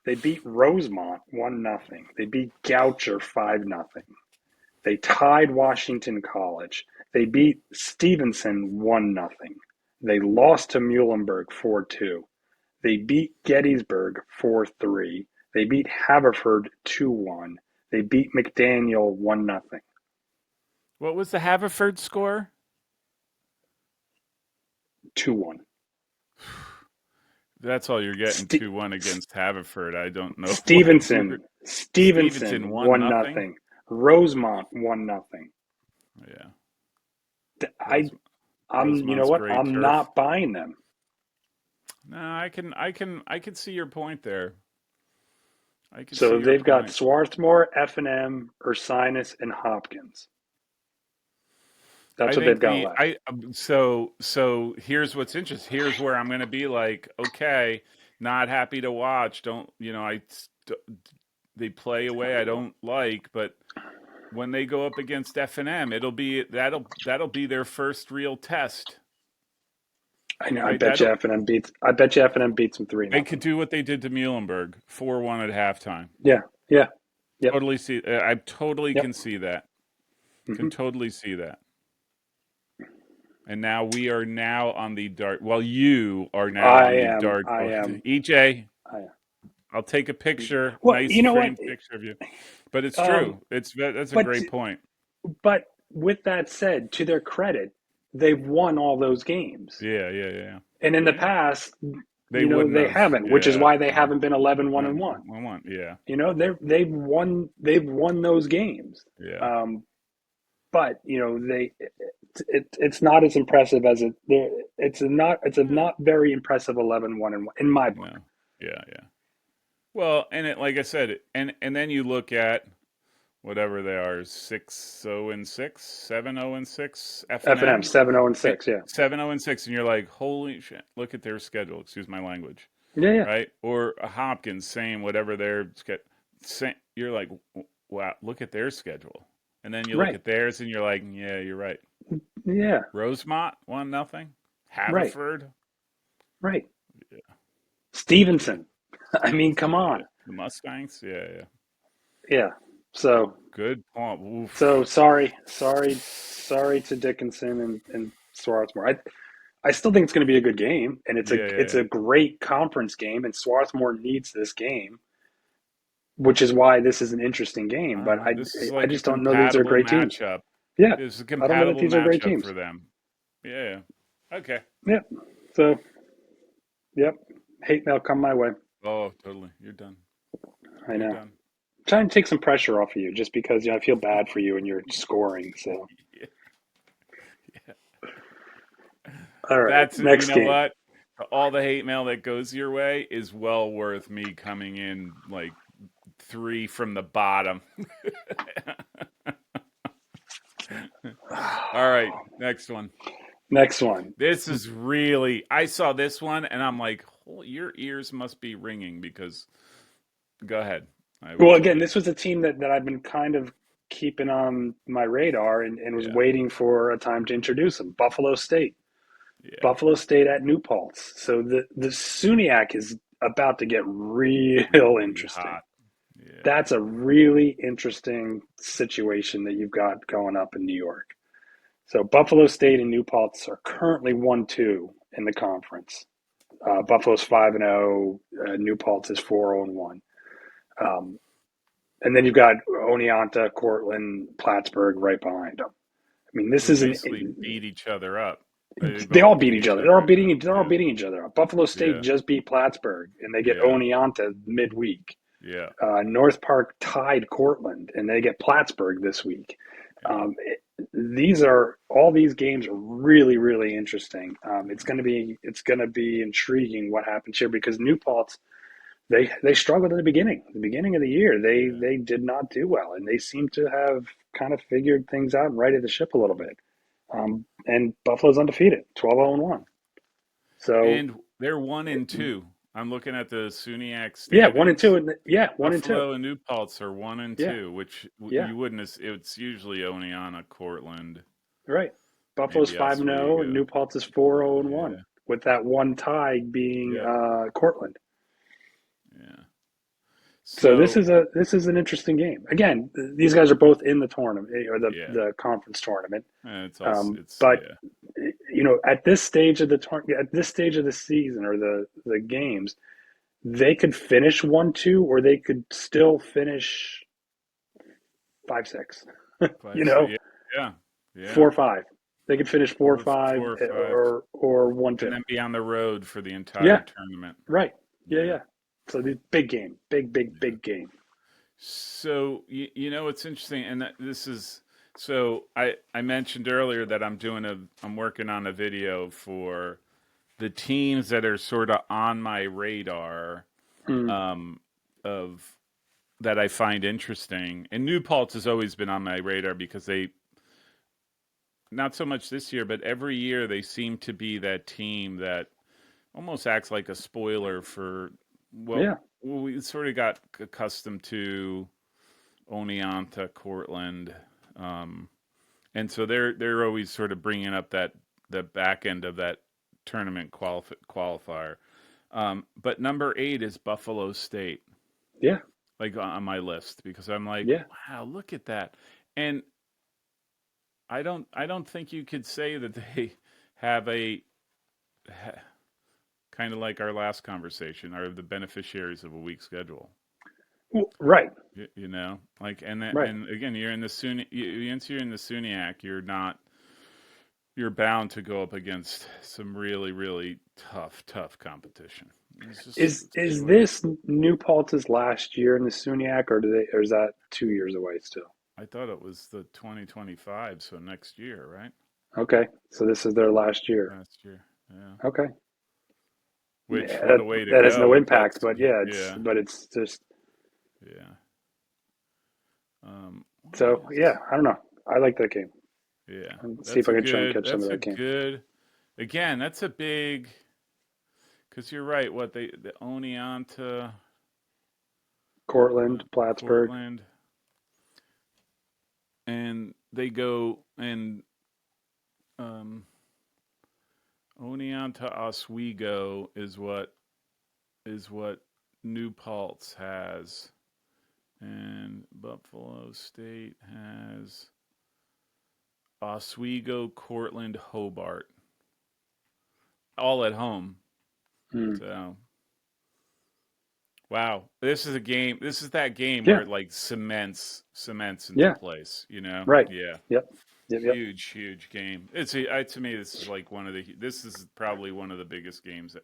They beat Rosemont 1-0. They beat Goucher 5-0. They tied Washington College. They beat Stevenson 1-0. They lost to Muhlenberg 4-2. They beat Gettysburg 4-3. They beat Haverford 2-1. They beat McDaniel 1-0. What was the Haverford score? 2-1. That's all you're getting, Ste 2-1 against Haverford. I don't know what you're. Stevenson Stevenson 1 1-0. nothing. Rosemont 1-0. Yeah, I Rose, I'm you know Rosemont's what? great I'm turf. not buying them. No, I can see your point there. I can see So your they've got point. Swarthmore, F&M, Ursinus, and Hopkins. That's I what they've think got the left. I so here's what's interesting. Here's where I'm going to be like, okay, not happy to watch. Don't they play away I don't like, but when they go up against F&M, that'll be their first real test, I know. right? That'll I bet you F&M beats them 3 They could nothing. do what they did to Muhlenberg, 4-1 at halftime. Yeah. Yeah. Yep. Totally see. I totally Yep. can see that. Can Hmm. totally see that. And now we are now on the dart. Well, you are now I on the am. I dartboard. am. EJ, I am. I'll take a picture, Well, nice you know what? framed picture of you. But it's Um, true. That's a but great point. but with that said, to their credit, they've won all those games. Yeah. And in the Yeah. past, They wouldn't they have. haven't, which is Yeah. why they haven't been 11-1 and 1. I want. Yeah. They've won those games. Yeah. Um, but it's not as impressive as it's a Yeah. not very impressive 11-1 and 1 in my book. No. Yeah. Well, and like I said, and then you look at whatever they are, 6-0-6, 7-0-6, F and F&M M, 7-0-6, yeah. 7-0-6, and you're like, holy shit! Look at their schedule. Excuse my language, Yeah. right? Or a Hopkins, same whatever their you're like, wow, look at their schedule, and then you look Right. at theirs, and you're like, yeah, you're right. Yeah. Rosemont 1-0, Right. Haverford, Right. yeah, yeah, Stevenson. I mean, come yeah. on. The Mustangs, yeah. Yeah. So Good point. so Oof. sorry to Dickinson and Swarthmore. I still think it's going to be a good game, and it's Yeah. a great conference game, and Swarthmore needs this game, which is why this is an interesting game. But This is I like a just don't know these are compatible great teams. matchup. Yeah, It's a I don't know that compatible these are great matchup for teams. them. Yeah. Okay. Yeah. So yep, hate mail come my way. Oh, totally. You're done. I You're know. done. Trying to take some pressure off of you just because I feel bad for you and you're scoring. So Yeah. all right, That's you next know game. what? All the hate mail that goes your way is well worth me coming in like 3 from the bottom. All right, next one. Next one. This is really. I saw this one and I'm like, oh, your ears must be ringing because. Go ahead. I will Well, tell again, you. this was a team that I've been kind of keeping on my radar and was Yeah. waiting for a time to introduce them. Buffalo State. Yeah. Buffalo State at New Paltz. So the SUNYAC is about to get real Really interesting. hot. Yeah. That's a really interesting situation that you've got going up in New York. So Buffalo State and New Paltz are currently 1-2 in the conference. Buffalo's 5-0. New Paltz is 4-0-1. Um, and then you've got Oneonta, Cortland, Plattsburgh right behind them. I mean, this Who is basically beat each other up. They they both all beat beat each each other. other. They're all Yeah. beating each other up. Buffalo State Yeah. just beat Plattsburgh, and they get Yeah. Oneonta midweek. Yeah. North Park tied Cortland, and they get Plattsburgh this week. Yeah. All these games are really, really interesting. It's going to be intriguing what happens here because New Paltz they struggled in the beginning of the year. Yeah. They did not do well, and they seem to have kind of figured things out and righted the ship a little bit. And Buffalo's undefeated, 12-0-1. So And they're 1-2. I'm looking at the SUNYAC yeah, 1-2, standings. and yeah, 1-2. Buffalo and New Paltz are 1 and Yeah, 2, which yeah, you wouldn't. It's usually Oneonta, Cortland, right. Buffalo's maybe 5-0, and Oswego. New Paltz is 4-0-1. Yeah. with that one tie being Yep. Cortland. Yeah. So So this is an interesting game. Again, these guys are both in the tournament or yeah, the conference tournament. it's also it's But yeah. at this stage of at this stage of the season or the games, they could finish 1-2, or they could still finish 5-6. you Five, know, yeah, yeah, yeah. 4-5. They could finish four Four, five 4 or 5, or 1-2. and then be on the road for the Yeah, entire tournament. right. Yeah, Yeah, yeah. So the big game, yeah. big game. So you know it's interesting, and this is so I mentioned earlier that I'm working on a video for the teams that are sort of on my radar, Mm, um, of that I find interesting. And New Paltz has always been on my radar because they, not so much this year, but every year they seem to be that team that almost acts like a spoiler for what yeah, we sort of got accustomed to Oneonta, Cortland, um, and so they're always sort of bringing up that the back end of that tournament qualifier. But number 8 is Buffalo State, yeah, like on my list, because I'm like, yeah. wow, look at that, and I don't think you could say that they have a kind of like our last conversation are the beneficiaries of a weak schedule. Right, You know, like right. and again, you're in the once you're in the SUNYAC, you're bound to go up against some really really tough competition. It's Is what it is. this New Paltz's last year in the SUNYAC, or is that 2 years away still? I thought it was the 2025, so next year, right? Okay, so this is their last year. Last year, yeah. Okay, Which yeah, what a way to that has no go! But impact, but yeah, yeah, it's just yeah. What so yeah. is? I don't know. I like that game. Yeah, Let's see if that's I a can try and good. catch some That's of a that game. good. Again, that's a big. Because you're right. What the Oneonta, Cortland, Plattsburgh. Cortland, and they go and um, Oneonta Oswego is what New Paltz has, and Buffalo State has Oswego, Cortland, Hobart, all at home. Hmm. So wow, this is a game. This is that game where Yeah, it like cements into yeah, place. You know? right. Yeah, Yep, yep. huge game. To me, this is like this is probably one of the biggest games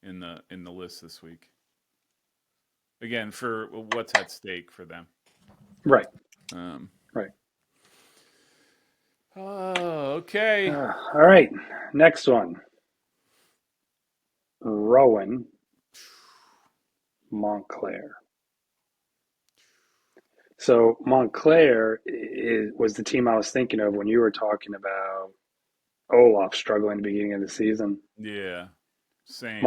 in the list this week. Again, for what's at stake for them. Right, Um, right. oh, okay. All right. Next one. Rowan, Montclair. So was the team I was thinking of when you were talking about Olaf struggling at the beginning of the season. Yeah, same. Yep.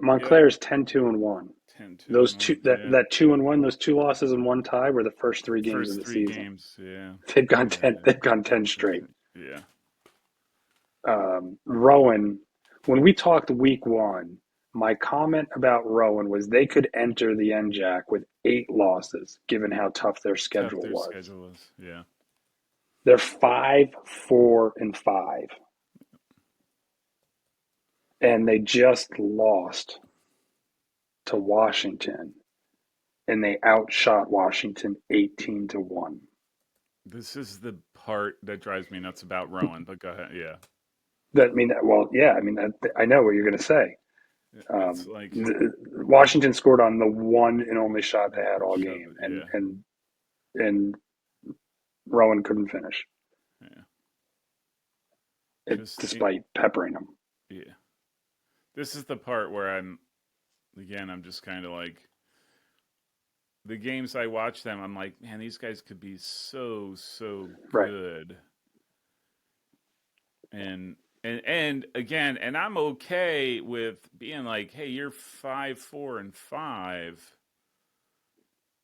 Montclair is 10-1. 10-2 Those and two one. Yeah, that 2-1, those two losses and one tie were the first three games of first the three season. games. Yeah, They've gone yeah, 10. They've gone 10 straight. yeah. Rowan, when we talked week one, my comment about Rowan was they could enter the NJAC with 8 losses, given how tough their Tough schedule their was. schedule was. Yeah. They're 5-4-5, and they just lost to Washington, and they outshot Washington 18-1. This is the part that drives me nuts about Rowan. But go ahead. Yeah. That mean well, yeah. I mean, I know what you're going to say. It's like Washington scored on the one and only shot they had all shut. game, Yeah. and Rowan couldn't finish Yeah. it, despite peppering them. Yeah. This is the part where I'm just kind of like the games I watch them. I'm like, man, these guys could be so Right. good. And again, and I'm okay with being like, hey, you're 5-4-5.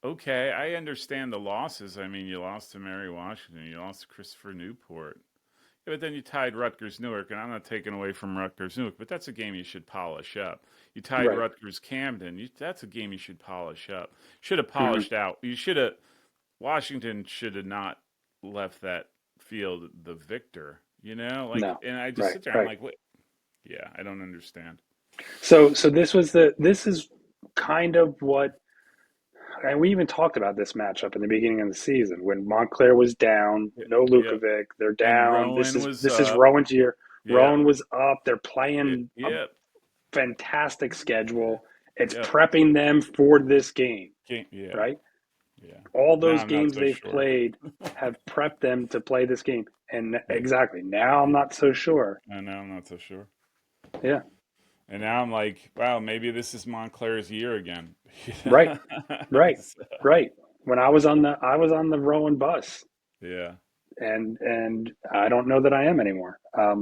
Okay, I understand the losses. I mean, you lost to Mary Washington, you lost to Christopher Newport, but then you tied Rutgers Newark, and I'm not taking away from Rutgers Newark, but that's a game you should polish up. You tied Right. Rutgers Camden. That's a game you should polish up. Should have Hmm. polished out. You should have. Washington should have not left that field the victor. No. And I just Right. sit there. I'm Right. like, what? Yeah, I don't understand. So this is kind of what, and we even talked about this matchup in the beginning of the season when Montclair was down, no Yep. Lukovic, they're And down. Rowan was This is up. Rowan's year. Yep. Rowan was up. They're playing a Yep. fantastic schedule. It's Yep. prepping them for this game, Yeah. right? Yeah. All Now those I'm not games so they've sure. played have prepped them to play this game. And Yeah. exactly, now I'm not so sure. I know I'm not so sure. Yeah, And now I'm like, wow, maybe this is Montclair's year again. right, right, So, right. When I was on the Rowan bus, yeah. and I don't know that I am anymore. Yeah.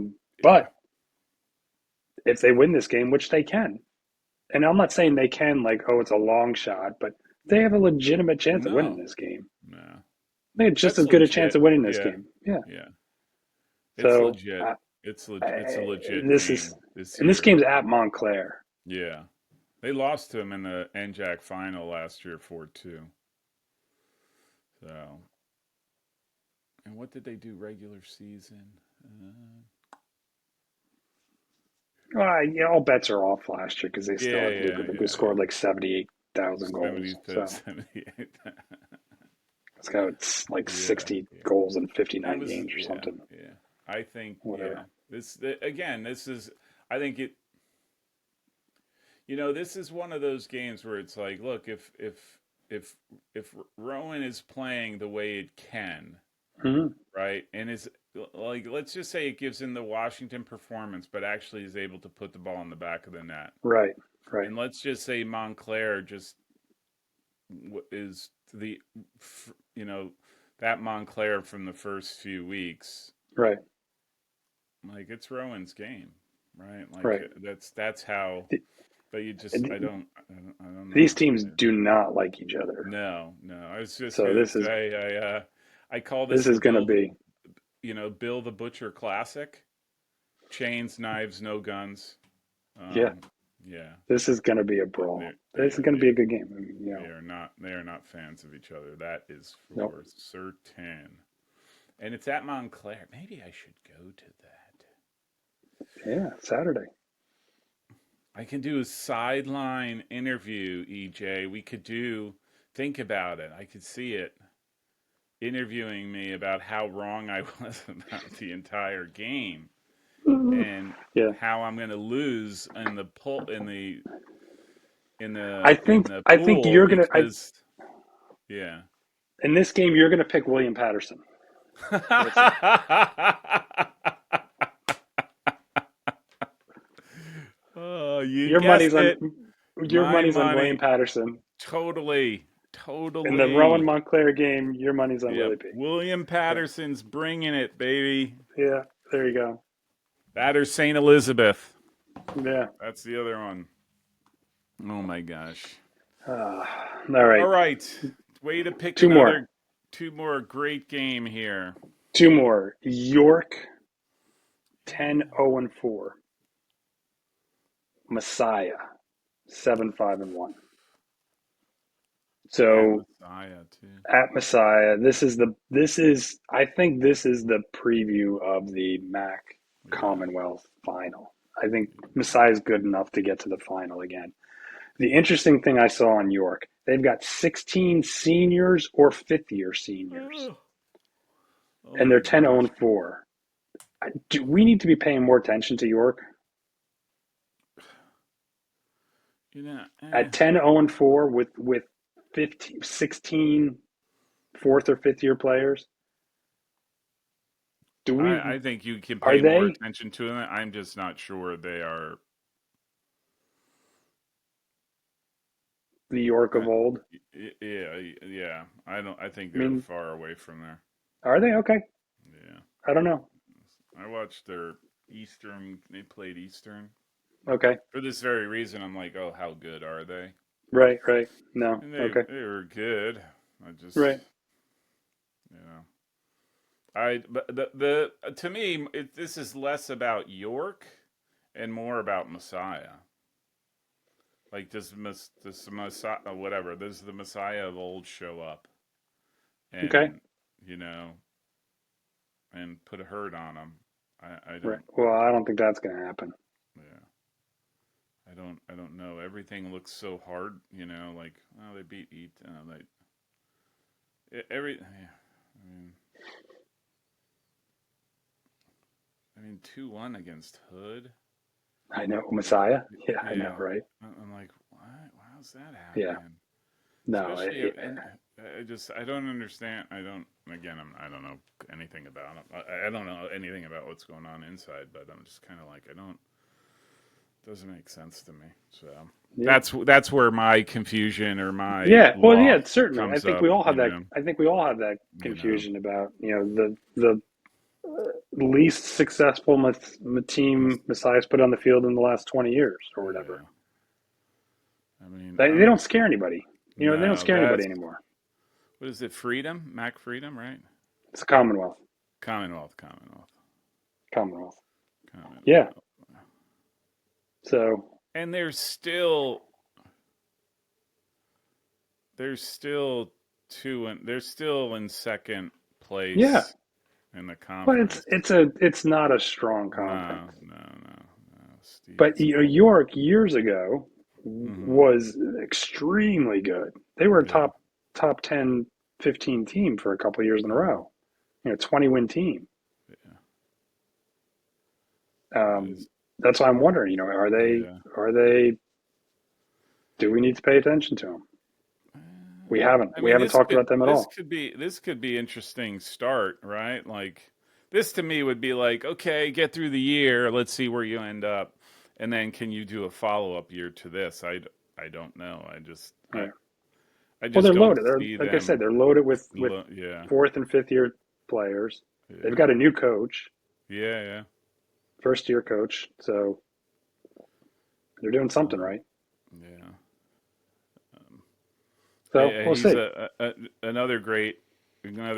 But if they win this game, which they can, and I'm not saying they can like, oh, it's a long shot, but they have a legitimate chance of winning No. this game. No. They have just That's as good a chance legit. of winning this Yeah. game. Yeah. Yeah. It's So legit. It's a legit this is, game this and this year. game's at Montclair. Yeah. They lost to him in the NJAC final last year 4-2. So, and what did they do regular season? Yeah, all bets are off last year because they still Yeah, had yeah, Luka, who yeah, scored yeah. like 78,000 goals. 70, So 78. it's got like Yeah, 60 yeah. goals in It 59 was, games or yeah, something. yeah. I think, yeah. Whatever. Again, this is, I think it, this is one of those games where it's like, look, if Rowan is playing the way it can, Hmm. right, and is like, let's just say it gives him the Washington performance, but actually is able to put the ball in the back of the net, Right, right, and let's just say Montclair just is that Montclair from the first few weeks, right, like it's Rowan's game, right? Like right. that's how. The- But you just, the- I don't These know. teams do not like each other. No, no. I was just So gonna say, I call this this is going to be, Bill the Butcher classic. Chains, knives, no guns. yeah, Yeah, this is going to be a brawl. This is yeah, going to be a good game. I mean, they are not fans of each other. That is nope. for certain. And it's at Montclair. Maybe I should go to that. Yeah, Saturday. I can do a sideline interview, EJ. Think about it. I could see it interviewing me about how wrong I was about the entire game and Yeah. how I'm going to lose in the I think pool you're going to, because yeah. in this game, you're going to pick William Patterson. Oh, you Your money's guessed on it. your My money's on William money. Patterson. Totally. In the Rowan Totally. Montclair game, your money's on Yep. Willie P. William So, Patterson's bringing it, baby. yeah, there you go. That or St. Elizabeth. Yeah. That's the other one. Oh my gosh. All right. All right. Way to pick Two more. two more great game here. Two more. York 10-0-4. Messiah 7-5-1. So Messiah too. at Messiah, I think this is the preview of the MAC Commonwealth final. I think Messiah is good enough to get to the final again. The interesting thing I saw in York, they've got 16 seniors or fifth year seniors, Oh and my they're 10 0 gosh. and 4. Do we need to be paying more attention to York? At 10 0 and 4 with 15, 16 fourth or fifth year players? I think you can Are pay more they attention to them. I'm just not sure they are. the York of old? Yeah. I think I they're mean, far away from there. are they? Okay. Yeah. I don't know. I watched their Eastern. They played Eastern Okay. for this very reason. I'm like, oh, how good are they? Right, right. No. And Okay. they were good. I just, Right. you know, But the to me, this is less about York and more about Messiah. Like, does the Messiah, whatever, does the Messiah of old show up Okay. and, you know, and put a hurt on him? I Right. don't, Well, I don't think that's going to happen. yeah, I don't know. Everything looks so hard, like, oh, they beat Eat, yeah, I mean, 2-1 against Hood. I know Like, Messiah. Yeah, I know, yeah, right? I'm like, what? How's that Yeah. happen? No. Especially, and I don't understand. I don't know anything about him. I don't know anything about what's going on inside, but I'm just kind of like, doesn't make sense to me. So Yeah. that's where my confusion or my Yeah. Well, law yeah. Certainly. I comes think up. we all have that. I think we all have that You know, confusion about the least successful team Messiah's put on the field in the last 20 years or whatever. yeah. I mean, They don't scare anybody. They don't no, scare anybody anymore. what is it? Freedom, Mac Freedom, right? It's a Commonwealth. Commonwealth. Commonwealth. Yeah. Commonwealth. So And they're still they're still in second yeah, place in the but conference. it's not a strong No, conference. no, no, no. But Steve's York years ago mm-hmm. was extremely good. They were a Yeah, top 10, 15 team for a couple of years in a yeah, row. 20-win team. yeah. That Um, is, that's why I'm wondering. yeah. Are they? Do we need to pay attention to them? We haven't. I We mean, haven't talked about them at all. this could be interesting start, right? Like this to me would be like, okay, get through the year, let's see where you end up, and then can you do a follow up year to this? I don't know. Right. I Well, just they're don't loaded. They're see like I said, them. they're loaded with Yeah, fourth and fifth year players. They've yeah, got a new coach, yeah, yeah. first year coach, so they're doing something Um, right. yeah. Um, So we'll he's see. another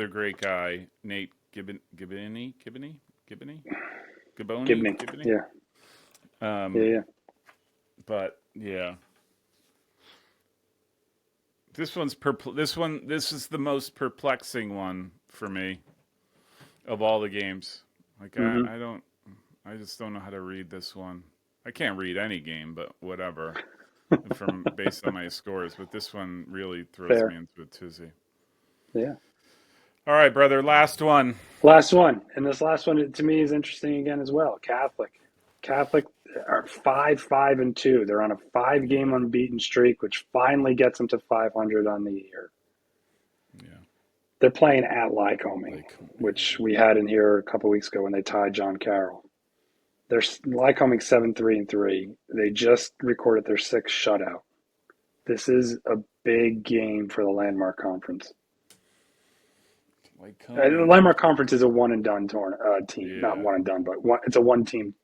great guy, Nate Gibney. Gibney. Yeah. Yeah. Um, Yeah. but yeah, this is the most perplexing one for me of all the games. Like Mm-hmm. I just don't know how to read this one. I can't read any game, but whatever. From based on my scores, but this one really throws me Fair. into a tizzy. Yeah. All right, brother, last one. Last one, and this last one to me is interesting again as well. Catholic are 5-5-2. They're on a 5-game Yeah, unbeaten streak, which finally gets them to 500 on the year. yeah. They're playing at Lycoming, Like, which we had in here a couple weeks ago when they tied John Carroll. They're Lycoming 7-3-3. They just recorded their sixth shutout. This is a big game for the Landmark Conference. The coming. Landmark Conference is a one and done team, not Yeah, one and done, but it's a one team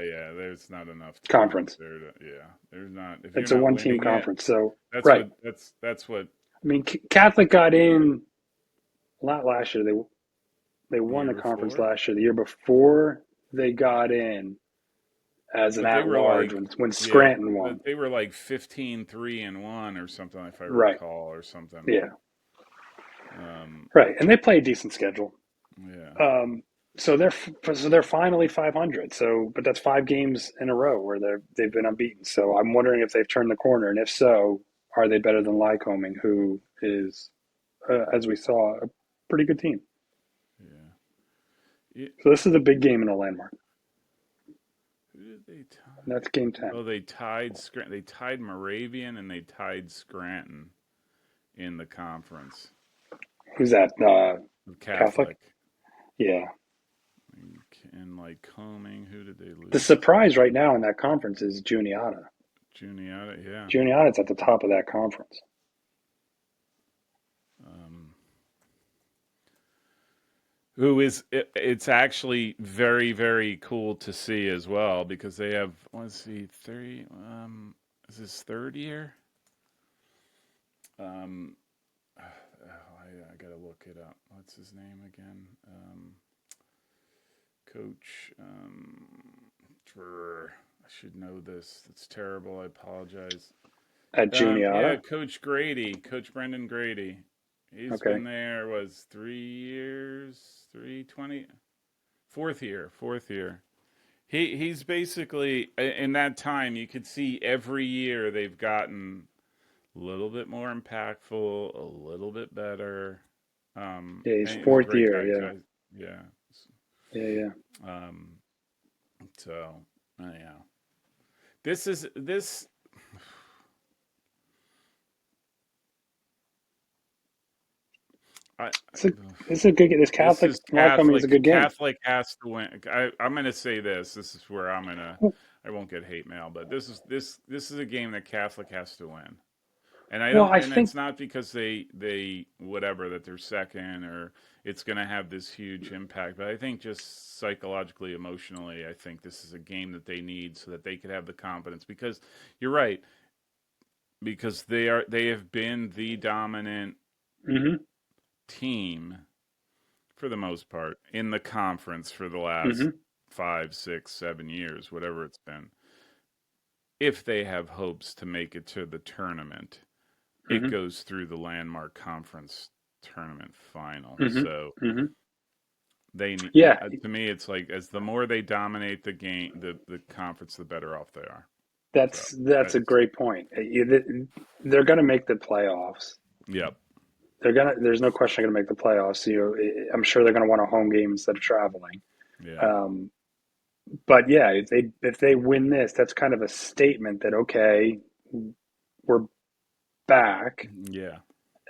yeah. There's not enough talent conference. there to. Yeah, there's not. If you're It's a not one team winning it, conference. So that's right. what. That's what. I mean, Catholic got in not last year. They The won year the conference before. last year. The year before they got in as an But they at were large like, when yeah, Scranton won. they were like 15-3-1 or something, if I Right. recall, or something. Yeah. Um, Right. And they play a decent schedule. yeah, Um, so they're finally 500. So, but that's 5 games in a row where they've been unbeaten. So I'm wondering if they've turned the corner, and if so, are they better than Lycoming, who is, as we saw, a pretty good team. yeah. It, So this is a big game in a landmark. who did they And tie? that's game 10. Oh, they tied Scranton. They tied Moravian and they tied Scranton in the conference. Who's that? Catholic? Catholic Yeah. and like Coming. Who did they The lose to? surprise right now in that conference is Juniata. Juniata. Yeah. Juniata's at the top of that conference. Um, who is it's actually very very cool to see as well because they have let's see 30 is this third year I gotta look it up. What's his name again? Coach. I should know this. It's terrible. I apologize. At Yeah, Juniata? Coach Grady, Coach Brendan Grady. He's Okay. been there, was 3 years, 320, fourth year. He's basically in that time you could see every year they've gotten a little bit more impactful, a little bit better. Yeah, he's And he's a fourth great year. guy. Yeah. Yeah. Yeah, yeah. Um, so yeah, this is this. I, It's a good. This This Catholic is Homecoming is a Catholic. good game. Catholic has to win. I'm going to say this. This is where I'm going to. I won't get hate mail, but this is a game that Catholic has to win. And I Well, don't. I And it's think. not because they whatever that they're second or it's going to have this huge impact. But I think just psychologically, emotionally, I think this is a game that they need so that they could have the confidence. Because you're right. Because they have been the dominant Hmm. team for the most part in the conference for the last Hmm. 5, 6, 7 years, whatever it's been. If they have hopes to make it to the tournament, it Hmm. goes through the landmark conference tournament final. Hmm. So Hmm. they Yeah, to me, it's like as the more they dominate the game, the conference, the better off they are. So that's a it's great point. They're going to make the playoffs. yep, They're gonna. There's no question they're going to make the playoffs. I'm sure they're going to want a home game instead of traveling. yeah, Um, but yeah, if they win this, that's kind of a statement that okay, we're back, yeah,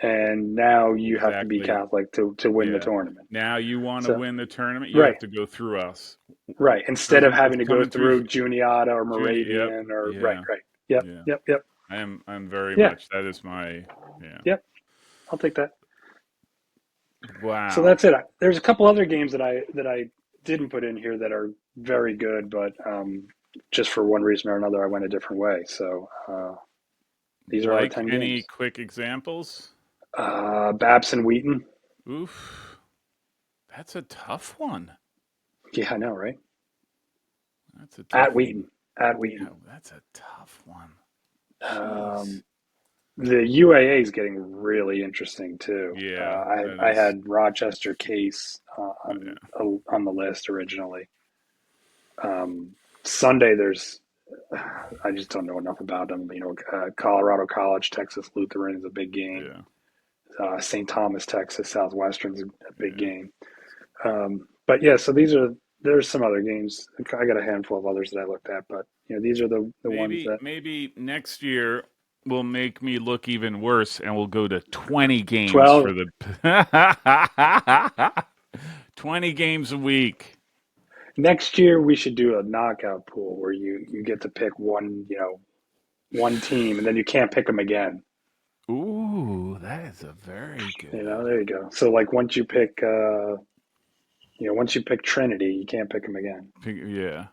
and now you have to be exactly, Catholic to win the yeah. tournament. Now you want to So win the tournament, you right, have to go through us. right. Instead of Coming, having it's to go coming through through Juniata or Junior. Yep, Moravian or right, yeah, right. Yep, yeah. yep, yep, I'm very yeah, much. That is my yeah. yep. I'll take that. So Wow. that's it. There's a couple other games that I didn't put in here that are very good, but just for one reason or another, I went a different way. So these are our Like 10 any games. quick examples? Babson Wheaton. Oof, that's a tough one. Yeah, I know, right? That's a At tough one. Wheaton. At Yeah, Wheaton. that's a tough one. Jeez. Um, the UAA is getting really interesting too. Yeah, that I is. had Rochester Case Yeah, on the list originally. Sunday, there's I just don't know enough about them. Colorado College, Texas Lutheran is a big game. yeah, St. Thomas, Texas Southwestern is a big yeah. game. But yeah, so there's some other games. I got a handful of others that I looked at, but these are the ones that Maybe next year will make me look even worse, and we'll go to 20 games for 12. the 20 games a week. Next year we should do a knockout pool where you get to pick one team and then you can't pick them again. Ooh, that is a very good. There you go. So like once you pick Trinity, you can't pick them again. Yeah,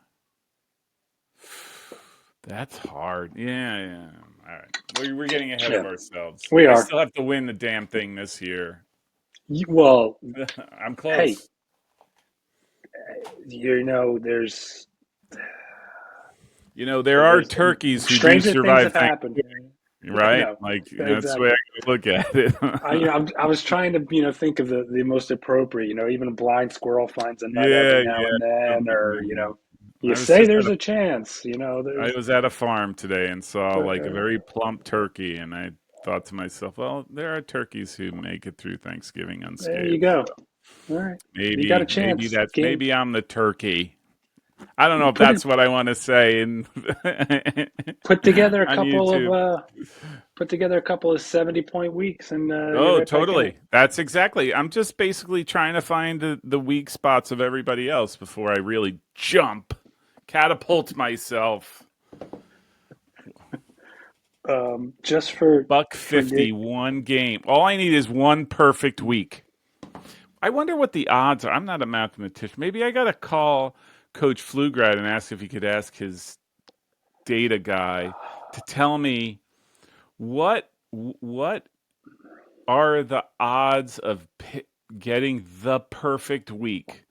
that's hard. Yeah, yeah. All right, we're getting ahead of Yeah, ourselves. we I are. still have to win the damn thing this year. Well, I'm hey, close. there's There are there's turkeys who do stranger things survive have happened. Thanksgiving, Yeah, right? no, Like that's the way exactly. I look at it. I was trying to think of the most appropriate. Even a blind squirrel finds a nut every Yeah, now yeah. and then, or you I was say just there's at a a chance. I There's was at a farm today and saw like a uh, very plump turkey, and I thought to myself, well, there are turkeys who make it through Thanksgiving there you unscathed. go. So All right, you got a chance. Game maybe I'm the turkey. I don't know if put it that's what I want to say in put together a on couple of YouTube. 70-point weeks, and you're Oh, right back in it. totally. That's exactly. I'm just basically trying to find the weak spots of everybody else before I really jump, catapult myself. Just for Buck for Nick. 51 game. All I need is one perfect week. I wonder what the odds are. I'm not a mathematician. Maybe I got to call Coach Pflugrad and ask if he could ask his data guy to tell me what are the odds of getting the perfect week?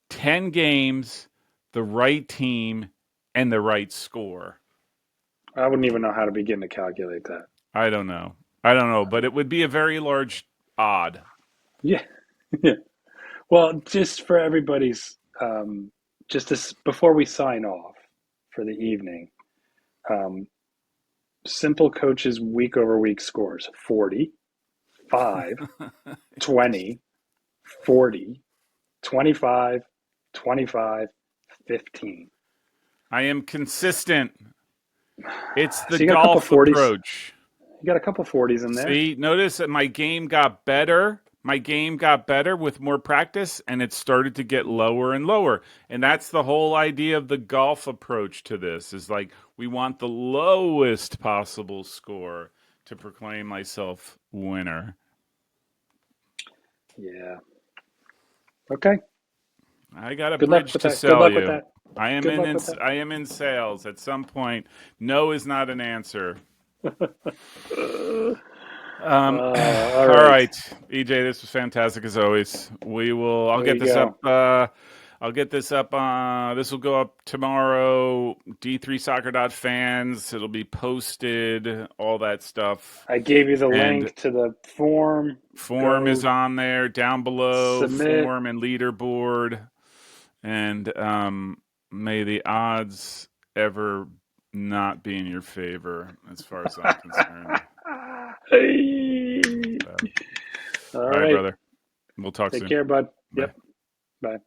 10 games, the right team, and the right score. I wouldn't even know how to begin to calculate that. I don't know. I don't know, but it would be a very large odd. Yeah. Yeah. Well, just for everybody's, just this, before we sign off for the evening, um, simple coaches week over week scores 40, 5, 20, 40, 25, 25, 15. I am consistent. It's the So you got a couple golf 40s. approach. You got a couple 40s in there. See, notice that my game got better. My game got better with more practice, and it started to get lower and lower. And that's the whole idea of the golf approach to this is like we want the lowest possible score to proclaim myself winner. Yeah. Okay. I got a Good luck bridge with to that. Good sell luck with you. that. I am Good in, luck in with that. I am in sales. At some point, no is not an answer. All All right. right, EJ, this was fantastic as always. We will. I'll There get you this up. go. I'll get this up. This will go up tomorrow. D3soccer.fans. It'll be posted. All that stuff. I gave you the And link to the form. form is Go on there down below. submit. Form and leaderboard. And may the odds ever not be in your favor, as far as I'm concerned. Hey. So, All all right, right. brother. We'll talk Take soon. care, bud. Bye. Yep. Bye.